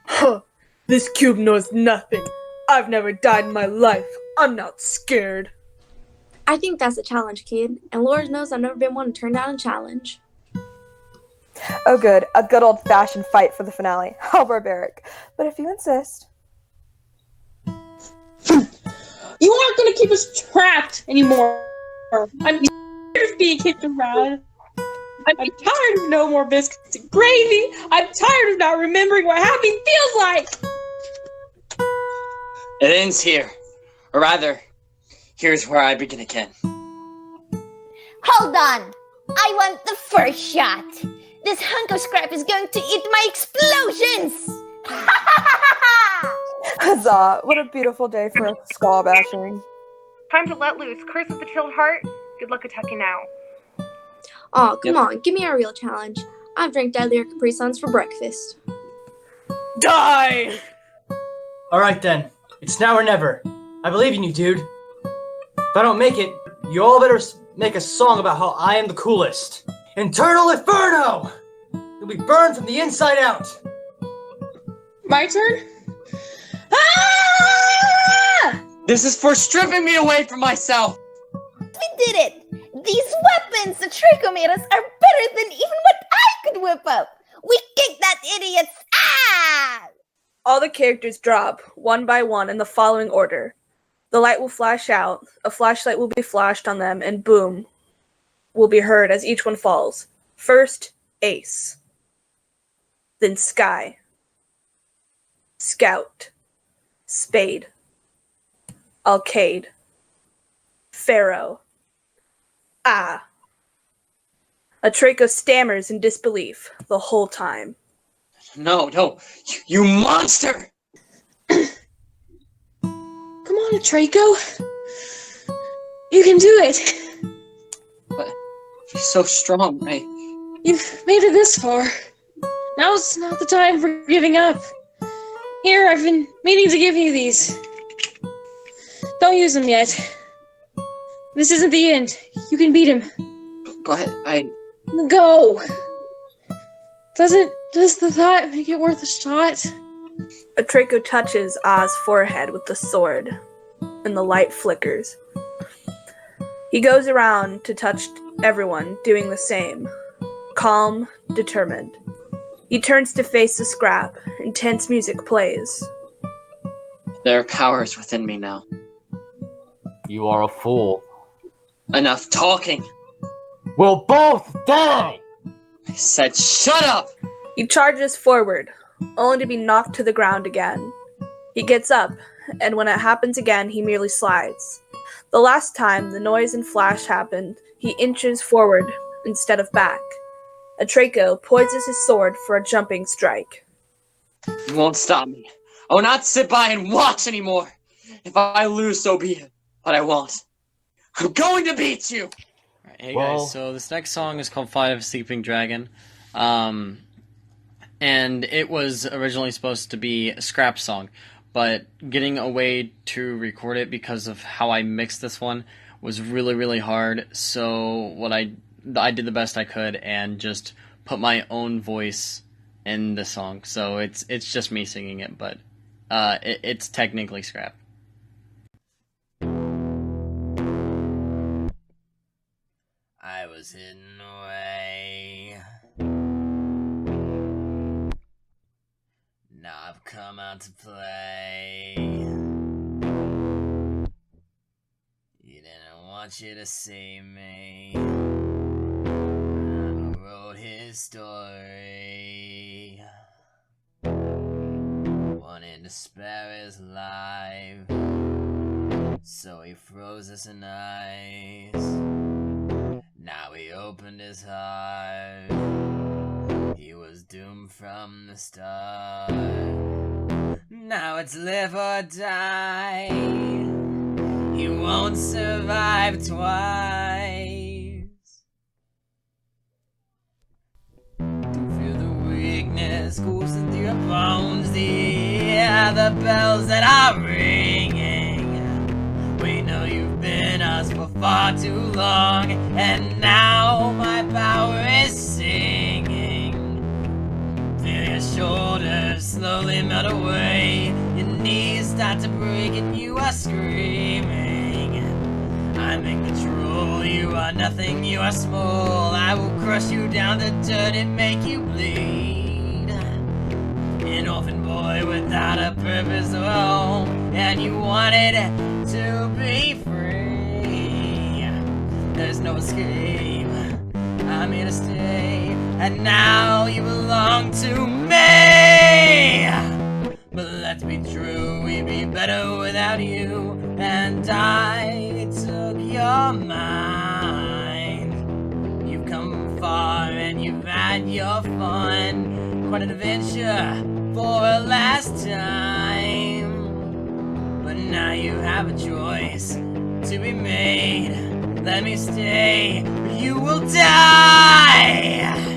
Huh. This cube knows nothing. I've never died in my life. I'm not scared. I think that's a challenge, kid. And Lord knows I've never been one to turn down a challenge. Oh good, a good old-fashioned fight for the finale. How barbaric. But if you insist. You aren't going to keep us trapped anymore. I'm tired of being kicked around. I'm tired of no more biscuits and gravy. I'm tired of not remembering what happy feels like. It ends here. Or rather, here's where I begin again. Hold on. I want the first shot. This hunk of scrap is going to eat my explosions. Huzzah, what a beautiful day for skull bashing. Time to let loose. Curse of the chilled heart. Good luck attacking now. Aw, come on, give me a real challenge. I've drank deadlier Capri Suns for breakfast. Die! Alright then. It's now or never. I believe in you, dude. If I don't make it, you all better make a song about how I am the coolest. Internal Inferno! You'll be burned from the inside out. My turn? Ah! This is for stripping me away from myself. We did it! These weapons the Atrako made us are better than even what I could whip up! We kicked that idiot's ass! All the characters drop, one by one, in the following order. The light will flash out, a flashlight will be flashed on them, and boom will be heard as each one falls. First, Ace. Then Sky. Scout. Spade. Arcade. Pharaoh. Ah. Atrako stammers in disbelief the whole time. No, you monster! Come on, Atrako. You can do it. But you're so strong, right? You've made it this far. Now's not the time for giving up. Here, I've been meaning to give you these. Don't use them yet. This isn't the end. You can beat him. But Go! Does the thought make it worth a shot? Atrako touches Ah's forehead with the sword, and the light flickers. He goes around to touch everyone, doing the same. Calm, determined. He turns to face the scrap. Intense music plays. there are powers within me now. You are a fool. Enough talking. We'll both die! I said shut up! He charges forward, only to be knocked to the ground again. He gets up, and when it happens again, he merely slides. The last time the noise and flash happened, he inches forward instead of back. Atrako poises his sword for a jumping strike. You won't stop me. I will not sit by and watch anymore. If I lose, so be it. But I won't. I'm going to beat you! Hey guys, so this next song is called Flight of a Sleeping Dragon. And it was originally supposed to be a scrap song, but getting a way to record it because of how I mixed this one was really, really hard. So what I did the best I could and just put my own voice in the song. So it's just me singing it, but it's technically scrap. I was hidden away. Now I've come out to play. You didn't want you to see me. I wrote his story. Wanted to spare his life, so he froze us in ice. Now he opened his heart. He was doomed from the start. Now it's live or die. He won't survive twice. Feel the weakness coursing through your bones. The bells that are ringing. We know you've been us for far too long, and now my power is singing. Feel your shoulders slowly melt away. Your knees start to break and you are screaming. I'm in control, you are nothing, you are small. I will crush you down the dirt and make you bleed. An orphan boy without a purpose or home, and you wanted to be free. There's no escape, I'm here to stay, and now you belong to me. But let's be true, we'd be better without you, and I took your mind. You've come far and you've had your fun. Quite an adventure for a last time. But now you have a choice to be made. Let me stay, or you will die.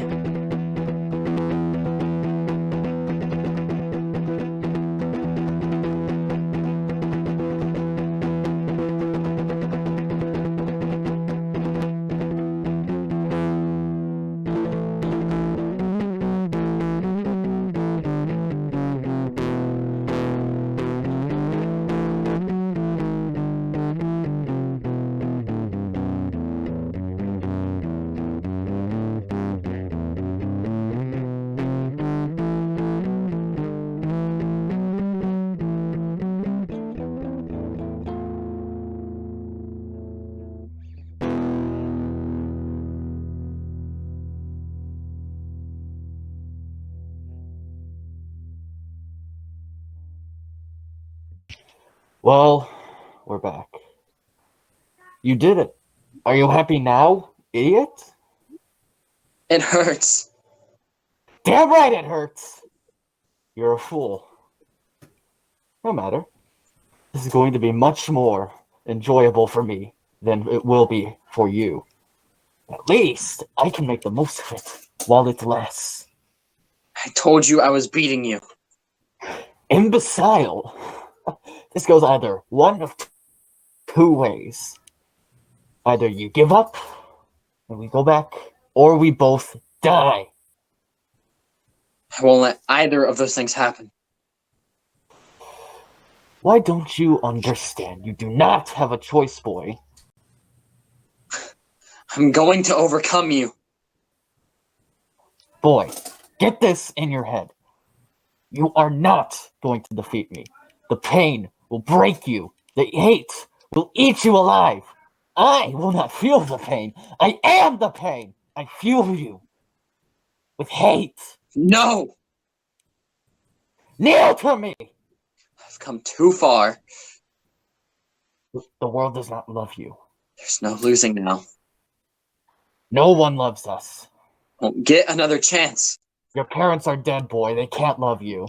Well, we're back. You did it. Are you happy now, idiot? It hurts. Damn right it hurts. You're a fool. No matter. This is going to be much more enjoyable for me than it will be for you. At least I can make the most of it while it lasts. I told you I was beating you. Imbecile. This goes either one of two ways. Either you give up and we go back, or we both die. I won't let either of those things happen. Why don't you understand? You do not have a choice, boy. I'm going to overcome you. Boy, get this in your head. You are not going to defeat me. The pain will break you. The hate will eat you alive. I will not feel the pain. I am the pain. I fuel you with hate. No! Kneel to me! I've come too far. The world does not love you. There's no losing now. No one loves us. Won't get another chance. Your parents are dead, boy. They can't love you.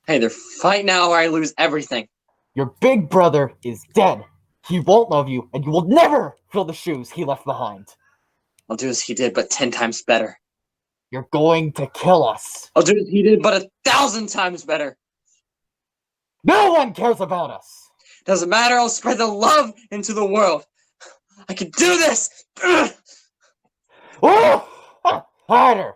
Hey, they're fight now or I lose everything. Your big brother is dead. He won't love you, and you will never fill the shoes he left behind. I'll do as he did, but 10 times better. You're going to kill us. I'll do as he did, but 1,000 times better. No one cares about us. Doesn't matter, I'll spread the love into the world. I can do this! Oh! Harder!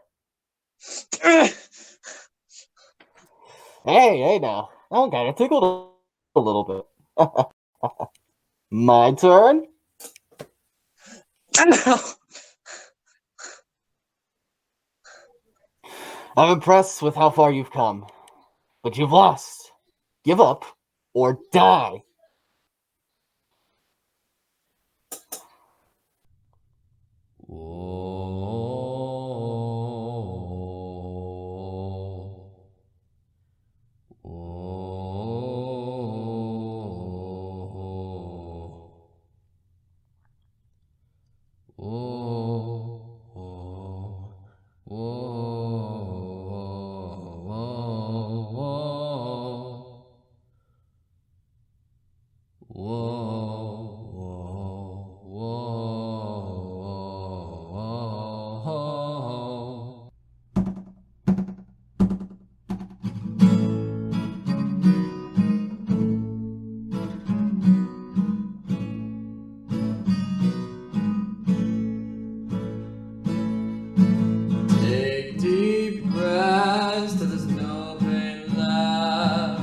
Hey now. I'm kind of tickled a little bit. My turn? I'm impressed with how far you've come, but you've lost. Give up or die. Take deep breaths till there's no pain left.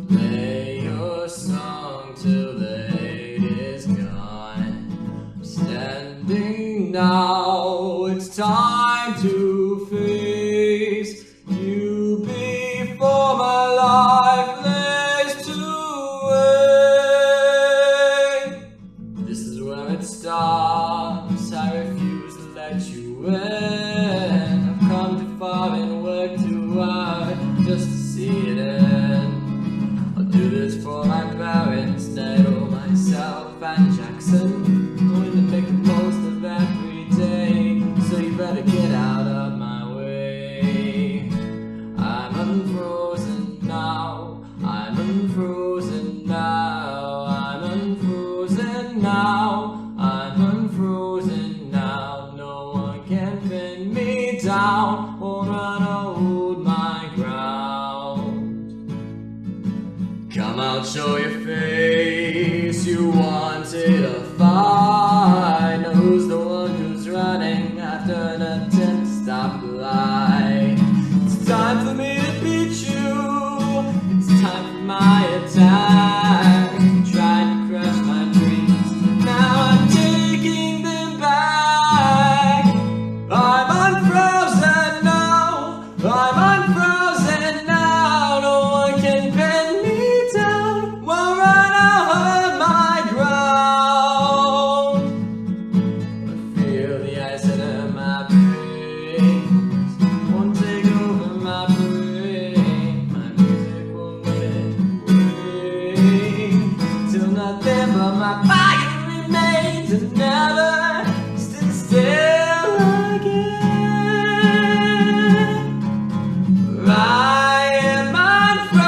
Play your song till the hate is gone. Standing now, it's time to face you before my life lays to waste. This is where it stops. I refuse to let you in. I've come too far and worked too hard just to see it end. I'll do this for my parents, Nettle, myself, and Jackson. I'm going to make the most of every day, so you better get out of my way. I'm unfrozen now. I'm unfrozen now. I'm unfrozen now. I'm unfrozen now. No one can pin me down or run or hold my ground. Come out, show your face. You wanted a fight. Now who's the one who's running after an attempt to stop the lie? It's time for me to beat you. It's time for my attack. You tried to crush my dreams. Now I'm taking them back. I'm unfrozen now. I'm unfrozen now. No one can pin me down. Won't run out my ground. I feel the ice under my brains. Won't take over my brain. My music won't let it away. Till nothing but my body remains and never stood still again. I am unfrozen.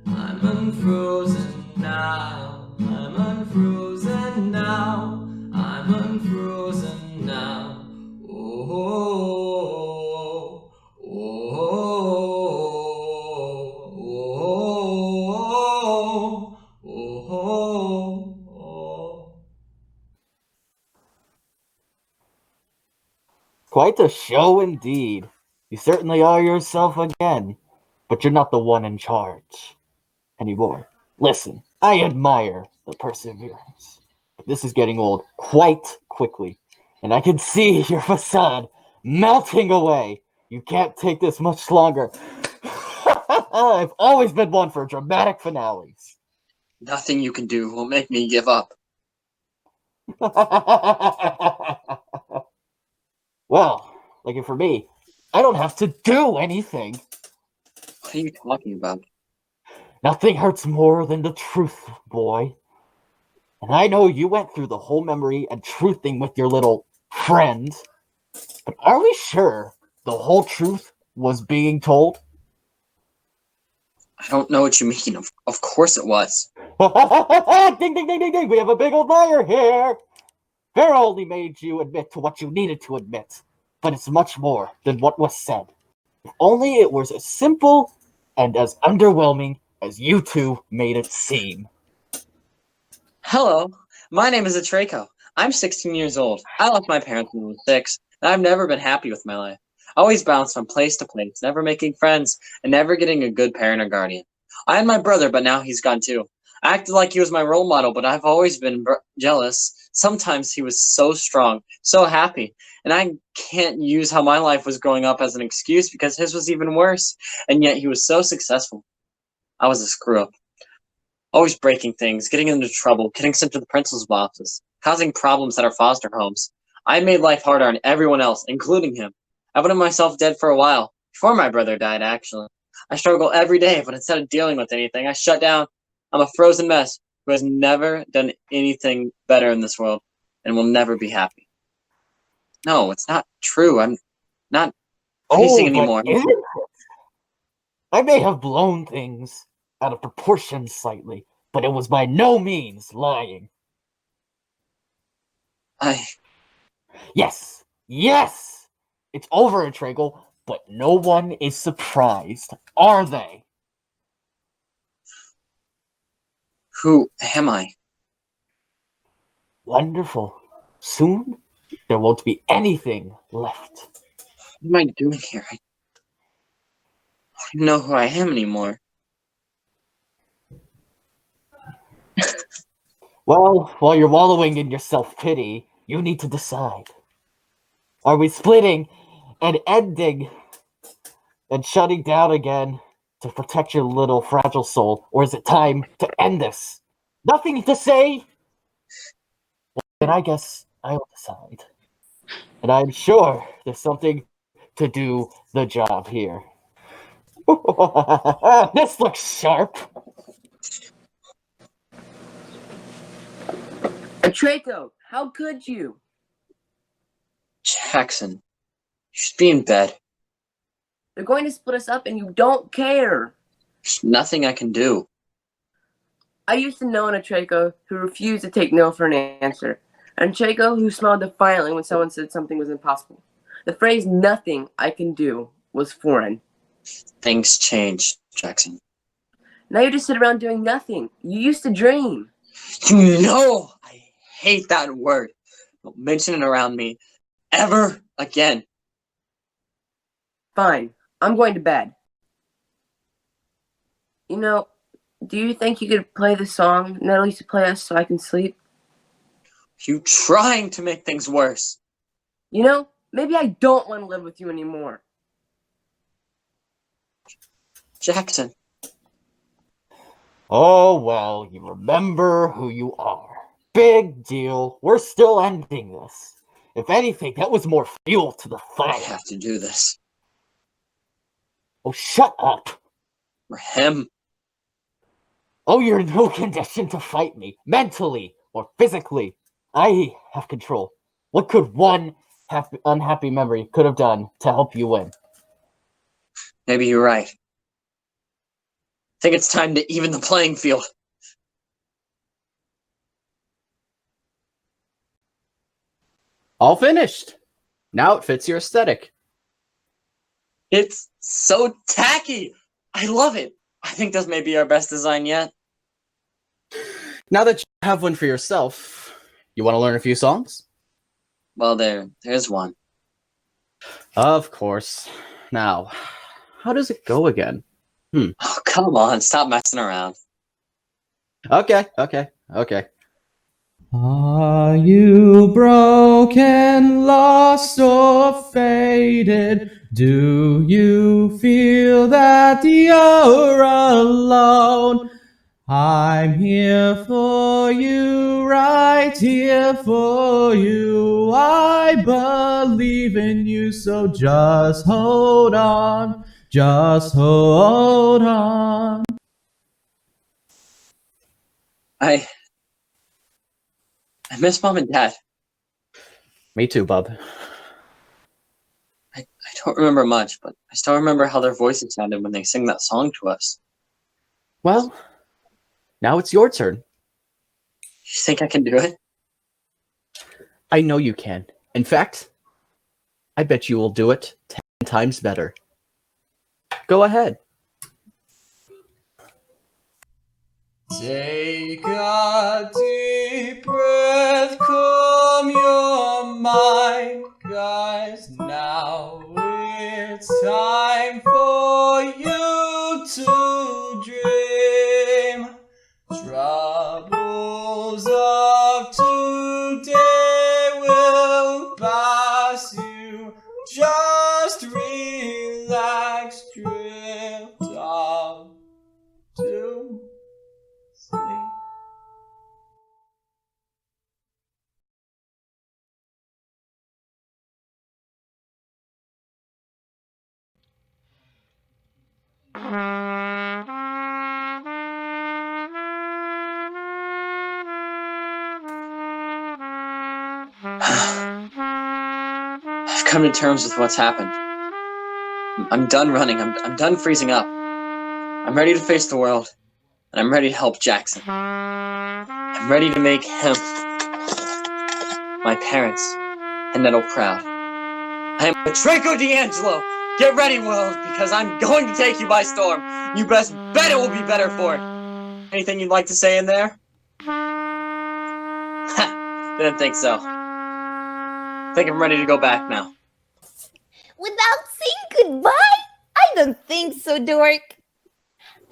I'm unfrozen now. I'm unfrozen now. I'm unfrozen now. Oh, oh, oh, oh, oh. Quite a show indeed. You certainly are yourself again, but you're not the one in charge anymore. Listen, I admire the perseverance, but this is getting old quite quickly, and I can see your facade melting away. You can't take this much longer. I've always been one for dramatic finales. Nothing you can do will make me give up. Well, lucky for me, I don't have to do anything. What are you talking about? Nothing hurts more than the truth, boy. And I know you went through the whole memory and truth thing with your little friend, but are we sure the whole truth was being told? I don't know what you mean. Of course it was. Ding, ding, ding, ding, ding. We have a big old liar here. Pharaoh only made you admit to what you needed to admit, but it's much more than what was said. If only it was as simple and as underwhelming as you two made it seem. Hello, my name is Atrako. I'm 16 years old. I lost my parents when I was 6, and I've never been happy with my life. I always bounced from place to place, never making friends, and never getting a good parent or guardian. I had my brother, but now he's gone too. I acted like he was my role model, but I've always been jealous. Sometimes he was so strong, so happy, and I can't use how my life was growing up as an excuse because his was even worse, and yet he was so successful. I was a screw up. Always breaking things, getting into trouble, getting sent to the principal's office, causing problems at our foster homes. I made life harder on everyone else, including him. I wanted myself dead for a while, before my brother died, actually. I struggle every day, but instead of dealing with anything, I shut down. I'm a frozen mess who has never done anything better in this world and will never be happy. No, it's not true. I'm not facing Oh, but anymore. is it? I may have blown things out of proportion slightly, but it was by no means lying. Yes! Yes! It's over, Atrako, but no one is surprised, are they? Who am I? Wonderful. Soon, there won't be anything left. What am I doing here? I don't even know who I am anymore. Well, while you're wallowing in your self-pity, you need to decide. Are we splitting and ending and shutting down again to protect your little fragile soul, or is it time to end this? Nothing to say? Well, then I guess I will decide. And I'm sure there's something to do the job here. This looks sharp. Atrako, how could you? Jackson, you should be in bed. They're going to split us up and you don't care. There's nothing I can do. I used to know an Atrako who refused to take no for an answer. An Atrako who smiled defiantly when someone said something was impossible. The phrase "nothing I can do" was foreign. Things changed, Jackson. Now you just sit around doing nothing. You used to dream. No! I hate that word. Don't mention it around me ever again. Fine. I'm going to bed. You know, do you think you could play the song Natalie used to play us so I can sleep? You trying to make things worse. You know, maybe I don't want to live with you anymore. Jackson. Oh, well, you remember who you are. Big deal. We're still ending this. If anything, that was more fuel to the fire. I have to do this. Oh, shut up. For him. Oh, you're in no condition to fight me, mentally or physically. I have control. What could one unhappy memory could have done to help you win? Maybe you're right. I think it's time to even the playing field. All finished. Now it fits your aesthetic. It's so tacky. I love it. I think this may be our best design yet. Now that you have one for yourself, you want to learn a few songs? Well, there's one. Of course. Now, how does it go again? Oh, come on. Stop messing around. Okay. Are you broken, lost, or faded? Do you feel that you're alone? I'm here for you, right here for you. I believe in you, so just hold on, just hold on. I miss Mom and Dad. Me too, bub. I don't remember much, but I still remember how their voices sounded when they sang that song to us. Well, now it's your turn. You think I can do it? I know you can. In fact, I bet you will do it 10 times better. Go ahead. Take a deep breath, calm your mind, guys. Now It's time for you to dream. Troubles of today will pass you. Just relax, drift off to sleep. I've come to terms with what's happened. I'm done running. I'm done freezing up. I'm ready to face the world, and I'm ready to help Jackson. I'm ready to make him, my parents, and Nettle proud. I am Atrako D'Angelo. Get ready, world, because I'm going to take you by storm. You best bet it will be better for it. Anything you'd like to say in there? Didn't think so. Think I'm ready to go back now. Without saying goodbye? I don't think so, Dork.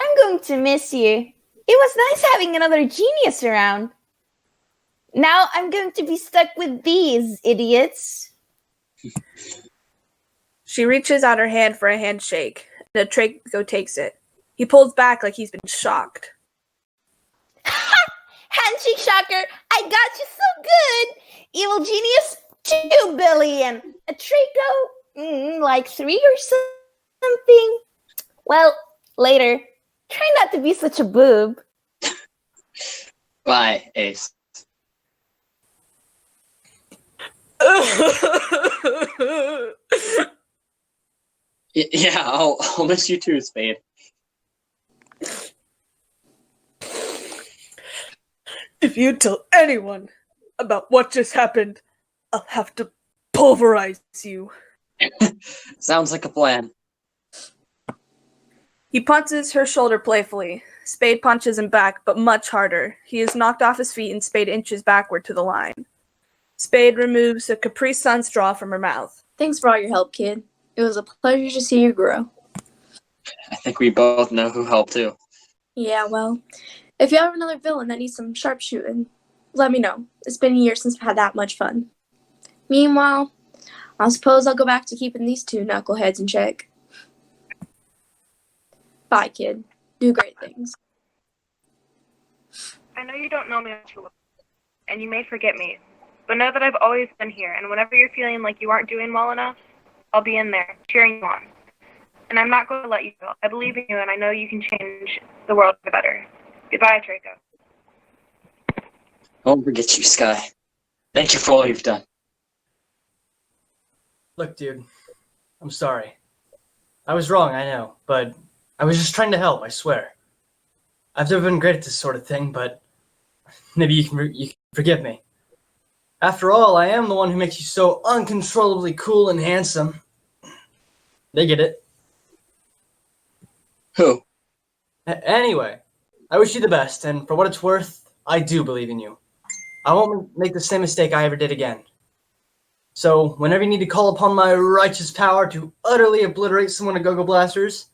I'm going to miss you. It was nice having another genius around. Now I'm going to be stuck with these idiots. She reaches out her hand for a handshake, and Atrako takes it. He pulls back like he's been shocked. Handshake shocker, I got you so good. Evil genius, 2 billion. Atrako, like 3 or something. Well, later. Try not to be such a boob. Bye, Ace. Yeah, I'll miss you too, Spade. If you tell anyone about what just happened, I'll have to pulverize you. Sounds like a plan. He punches her shoulder playfully. Spade punches him back, but much harder. He is knocked off his feet and Spade inches backward to the line. Spade removes a Capri Sun straw from her mouth. Thanks for all your help, kid. It was a pleasure to see you grow. I think we both know who helped too. Yeah, well, if you have another villain that needs some sharpshooting, let me know. It's been a year since I've had that much fun. Meanwhile, I suppose I'll go back to keeping these 2 knuckleheads in check. Bye, kid. Do great things. I know you don't know me too well, and you may forget me, but know that I've always been here, and whenever you're feeling like you aren't doing well enough, I'll be in there, cheering you on. And I'm not going to let you go. I believe in you, and I know you can change the world for the better. Goodbye, Atrako. I won't forget you, Sky. Thank you for all you've done. Look, dude, I'm sorry. I was wrong, I know, but I was just trying to help, I swear. I've never been great at this sort of thing, but maybe you can forgive me. After all, I am the one who makes you so uncontrollably cool and handsome. They get it. Who? Anyway, I wish you the best, and for what it's worth, I do believe in you. I won't make the same mistake I ever did again. So, whenever you need to call upon my righteous power to utterly obliterate someone to Go-Go Blasters,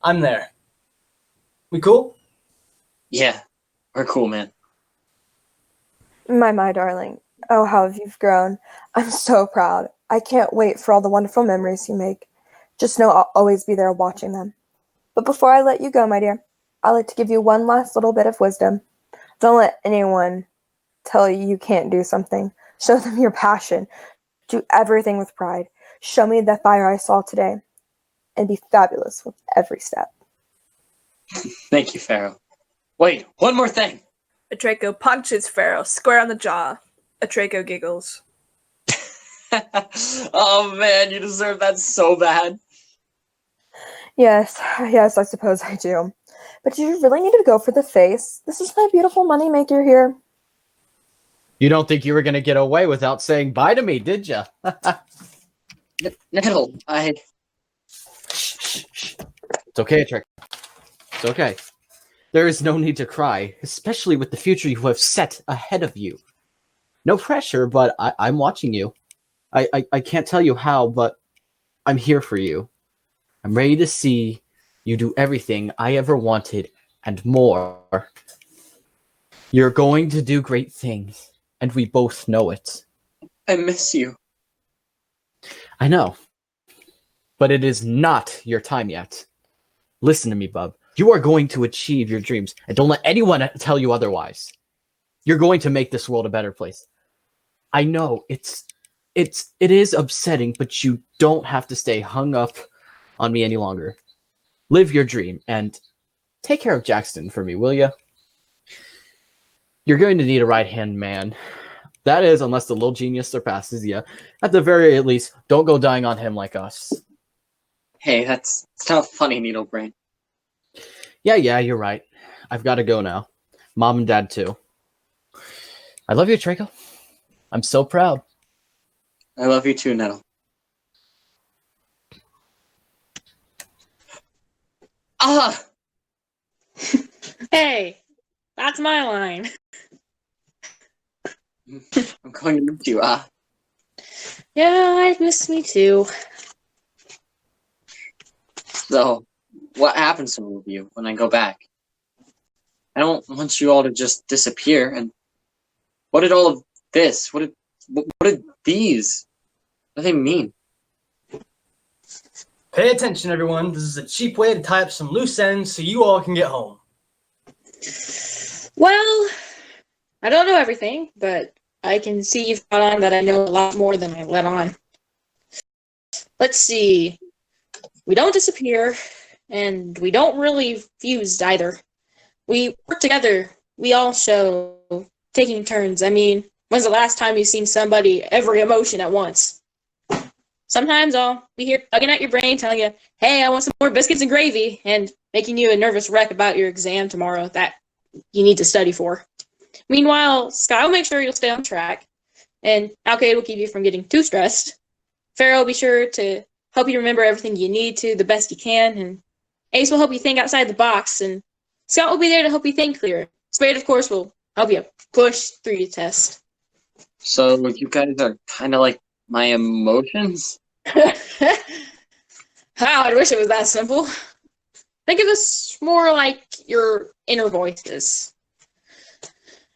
I'm there. We cool? Yeah, we're cool, man. My darling. Oh, how you've grown. I'm so proud. I can't wait for all the wonderful memories you make. Just know I'll always be there watching them. But before I let you go, my dear, I'd like to give you one last little bit of wisdom. Don't let anyone tell you you can't do something. Show them your passion. Do everything with pride. Show me the fire I saw today. And be fabulous with every step. Thank you, Pharaoh. Wait, one more thing. Atrako punches Pharaoh square on the jaw. Atrako giggles. Oh man, you deserve that so bad. Yes, I suppose I do. But do you really need to go for the face? This is my beautiful moneymaker here. You don't think you were going to get away without saying bye to me, did you? Nettle, It's okay, Atrako. It's okay. There is no need to cry, especially with the future you have set ahead of you. No pressure, but I'm watching you. I can't tell you how, but I'm here for you. I'm ready to see you do everything I ever wanted and more. You're going to do great things, and we both know it. I miss you. I know. But it is not your time yet. Listen to me, bub. You are going to achieve your dreams, and don't let anyone tell you otherwise. You're going to make this world a better place. I know it is upsetting, but you don't have to stay hung up on me any longer. Live your dream and take care of Jackson for me, will you? You're going to need a right-hand man. That is, unless the little genius surpasses you. At the very least, don't go dying on him like us. Hey, that's not funny, Needle Brain. Yeah, you're right. I've got to go now. Mom and Dad, too. I love you, Atrako. I'm so proud. I love you too, Nettle. Ah! Hey, that's my line. I'm going to miss you, Yeah, I miss me too. So, what happens to all of you when I go back? I don't want you all to just disappear. And what did all of this? What did these? What do they mean? Pay attention, everyone. This is a cheap way to tie up some loose ends so you all can get home. Well, I don't know everything, but I can see you've got on that I know a lot more than I let on. Let's see. We don't disappear, and we don't really fuse either. We work together. We all show, taking turns. I mean, when's the last time you've seen somebody every emotion at once? Sometimes I'll be here tugging at your brain, telling you, hey, I want some more biscuits and gravy, and making you a nervous wreck about your exam tomorrow that you need to study for. Meanwhile, Sky will make sure you'll stay on track, and Alkaid will keep you from getting too stressed. Pharaoh will be sure to help you remember everything you need to the best you can, and Ace will help you think outside the box, and Scott will be there to help you think clearer. Spade, of course, will help you push through your test. So you guys are kind of like my emotions? I wish it was that simple. Think of us more like your inner voices.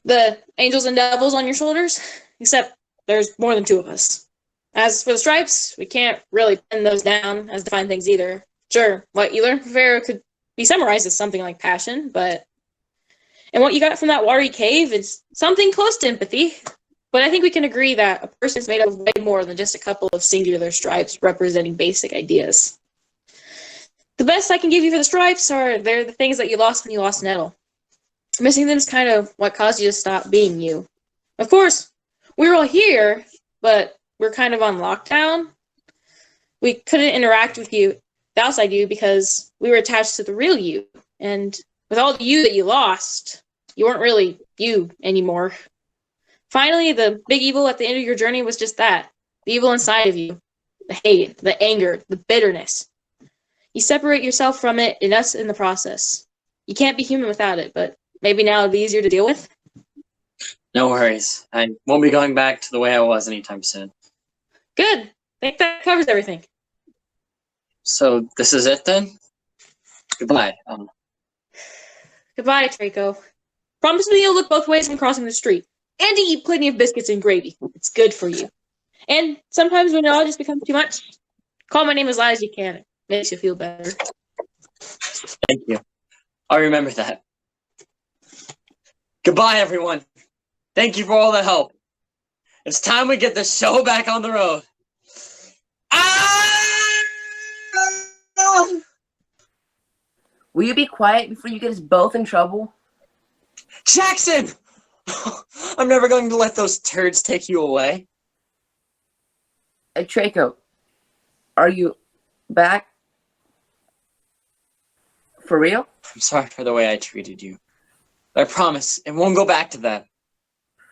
The angels and devils on your shoulders, except there's more than two of us. As for the stripes, we can't really pin those down as defined things either. Sure, what you learned from Pharaoh could be summarized as something like passion, and what you got from that watery cave is something close to empathy. But I think we can agree that a person is made of way more than just a couple of singular stripes representing basic ideas. The best I can give you for the stripes they're the things that you lost when you lost Nettle. Missing them is kind of what caused you to stop being you. Of course, we were all here, but we're kind of on lockdown. We couldn't interact with you, the outside you, because we were attached to the real you. And with all the you that you lost, you weren't really you anymore. Finally, the big evil at the end of your journey was just that. The evil inside of you. The hate, the anger, the bitterness. You separate yourself from it and us in the process. You can't be human without it, but maybe now it'll be easier to deal with. No worries. I won't be going back to the way I was anytime soon. Good. I think that covers everything. So this is it then? Goodbye. Goodbye, Atrako. Promise me you'll look both ways when crossing the street. And to eat plenty of biscuits and gravy. It's good for you. And sometimes when it all just becomes too much, call my name as loud as you can. It makes you feel better. Thank you. I'll remember that. Goodbye, everyone. Thank you for all the help. It's time we get the show back on the road. Will you be quiet before you get us both in trouble? Jackson! I'm never going to let those turds take you away. Atrako, are you back? For real? I'm sorry for the way I treated you. But I promise it won't go back to that.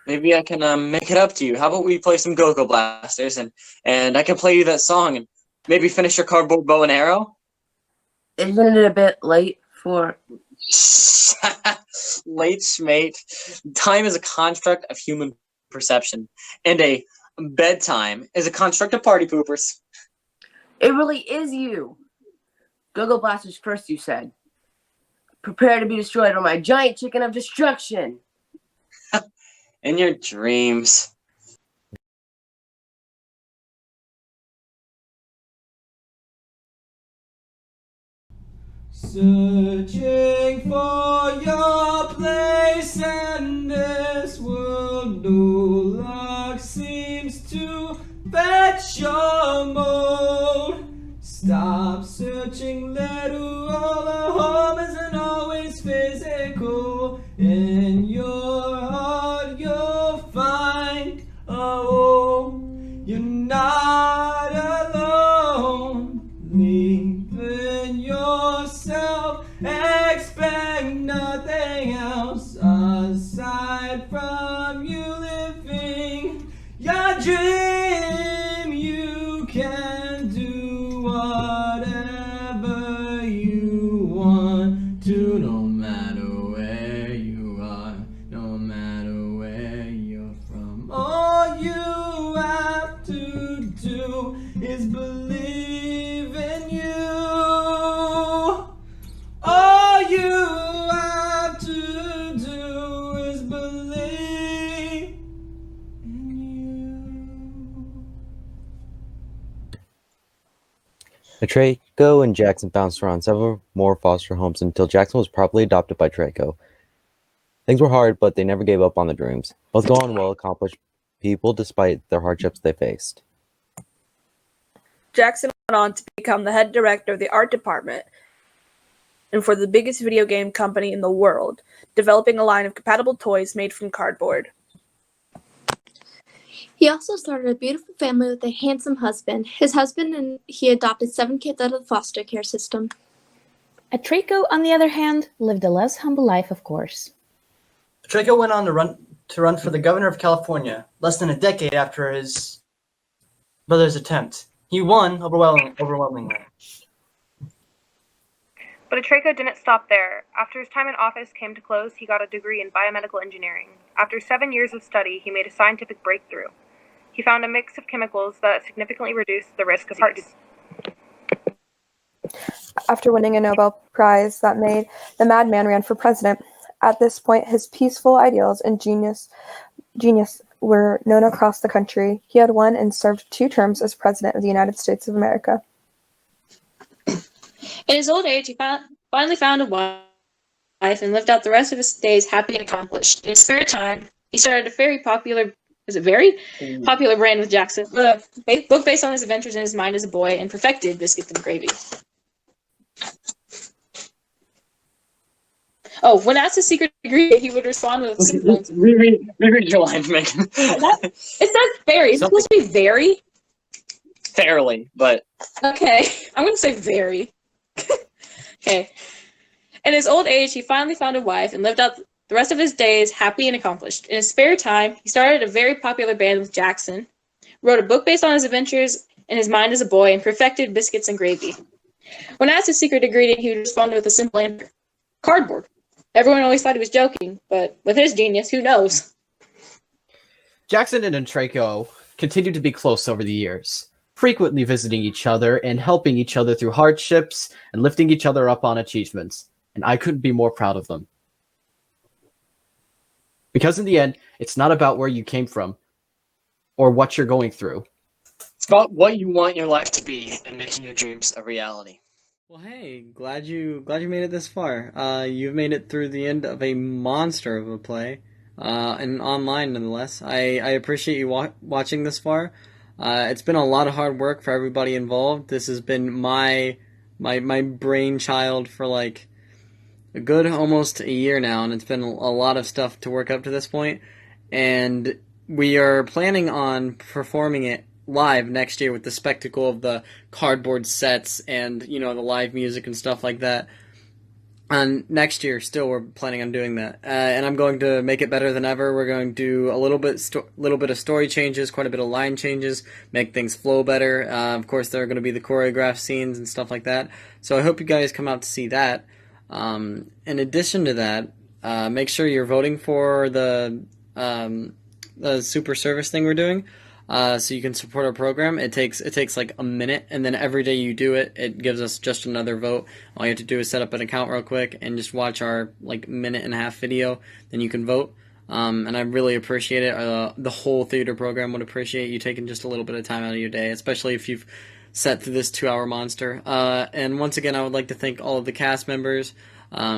Maybe I can make it up to you. How about we play some Go-Go Blasters and I can play you that song and maybe finish your cardboard bow and arrow? Isn't it a bit late for... Late, schmate. Time is a construct of human perception, and a bedtime is a construct of party poopers. It really is you. Go-Go Blasters first, you said. Prepare to be destroyed on my giant chicken of destruction. In your dreams. Searching for your place in this world, no luck seems to fetch your mold. Stop searching, little, all a home isn't always physical. In your heart you'll find a home. You're not alone. Leaving yourself, expect nothing else aside from you living your dream. You can do whatever you want to, no matter where you are, no matter where you're from. All you have to do is believe in you. All you have to do is believe in Atrako and Jackson bounced around several more foster homes until Jackson was properly adopted by Atrako. Things were hard, but they never gave up on their dreams. Both go on well-accomplished people despite their hardships they faced. Jackson went on to become the head director of the art department and for the biggest video game company in the world, developing a line of compatible toys made from cardboard. He also started a beautiful family with a handsome husband. His husband and he adopted 7 kids out of the foster care system. Atrako, on the other hand, lived a less humble life, of course. Atrako went on to run for the governor of California less than a decade after his brother's attempt. He won overwhelmingly. But Atrako didn't stop there. After his time in office came to close, he got a degree in biomedical engineering. After 7 years of study, he made a scientific breakthrough. He found a mix of chemicals that significantly reduced the risk of heart disease. After winning a Nobel Prize that made the madman ran for president. At this point, his peaceful ideals and genius were known across the country. He had won and served 2 terms as president of the United States of America. In his old age, he finally found a wife and lived out the rest of his days happy and accomplished. In his spare time, he started a very popular brand with Jackson, a book based on his adventures in his mind as a boy, and perfected biscuits and gravy. Oh, when asked his secret degree, he would respond with a simple answer. Reread your line, Megan. It says very. It's supposed to be very. Fairly, but Okay, I'm going to say very. Okay. In his old age, he finally found a wife and lived out the rest of his days happy and accomplished. In his spare time, he started a very popular band with Jackson, wrote a book based on his adventures in his mind as a boy, and perfected biscuits and gravy. When asked his secret degree, he would respond with a simple answer: cardboard. Everyone always thought he was joking, but with his genius, who knows? Jackson and Atrako continued to be close over the years, frequently visiting each other and helping each other through hardships and lifting each other up on achievements. And I couldn't be more proud of them. Because in the end, it's not about where you came from or what you're going through. it's about what you want your life to be and making your dreams a reality. Well, hey, glad you made it this far. You've made it through the end of a monster of a play, and online nonetheless. I appreciate you watching this far. It's been a lot of hard work for everybody involved. This has been my brainchild for like a good almost a year now, and it's been a lot of stuff to work up to this point. And we are planning on performing it live next year with the spectacle of the cardboard sets and, you know, the live music and stuff like that. And next year, still, we're planning on doing that. And I'm going to make it better than ever. We're going to do a little bit of story changes, quite a bit of line changes, make things flow better. Of course, there are going to be the choreographed scenes and stuff like that. So I hope you guys come out to see that. In addition to that, make sure you're voting for the super service thing we're doing. so you can support our program. It takes like a minute, and then every day you do it, it gives us just another vote. All you have to do is set up an account real quick and just watch our like minute and a half video. Then you can vote. And I really appreciate it. The whole theater program would appreciate you taking just a little bit of time out of your day, especially if you've sat through this 2-hour monster. And once again, I would like to thank all of the cast members. I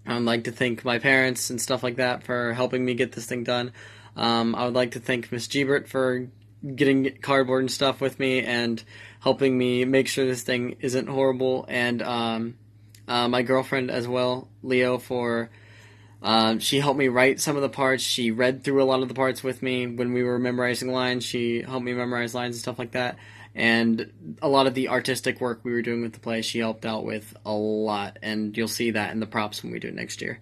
would like to thank my parents and stuff like that for helping me get this thing done. I would like to thank Miss Gebert for getting cardboard and stuff with me and helping me make sure this thing isn't horrible. And my girlfriend as well, Leo, for she helped me write some of the parts. She read through a lot of the parts with me when we were memorizing lines. She helped me memorize lines and stuff like that. And a lot of the artistic work we were doing with the play, she helped out with a lot. And you'll see that in the props when we do it next year.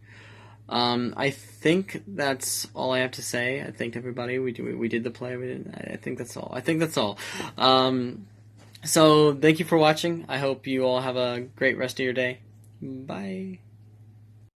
I think that's all I have to say. I thanked everybody. We did the play. I think that's all. So thank you for watching. I hope you all have a great rest of your day. Bye.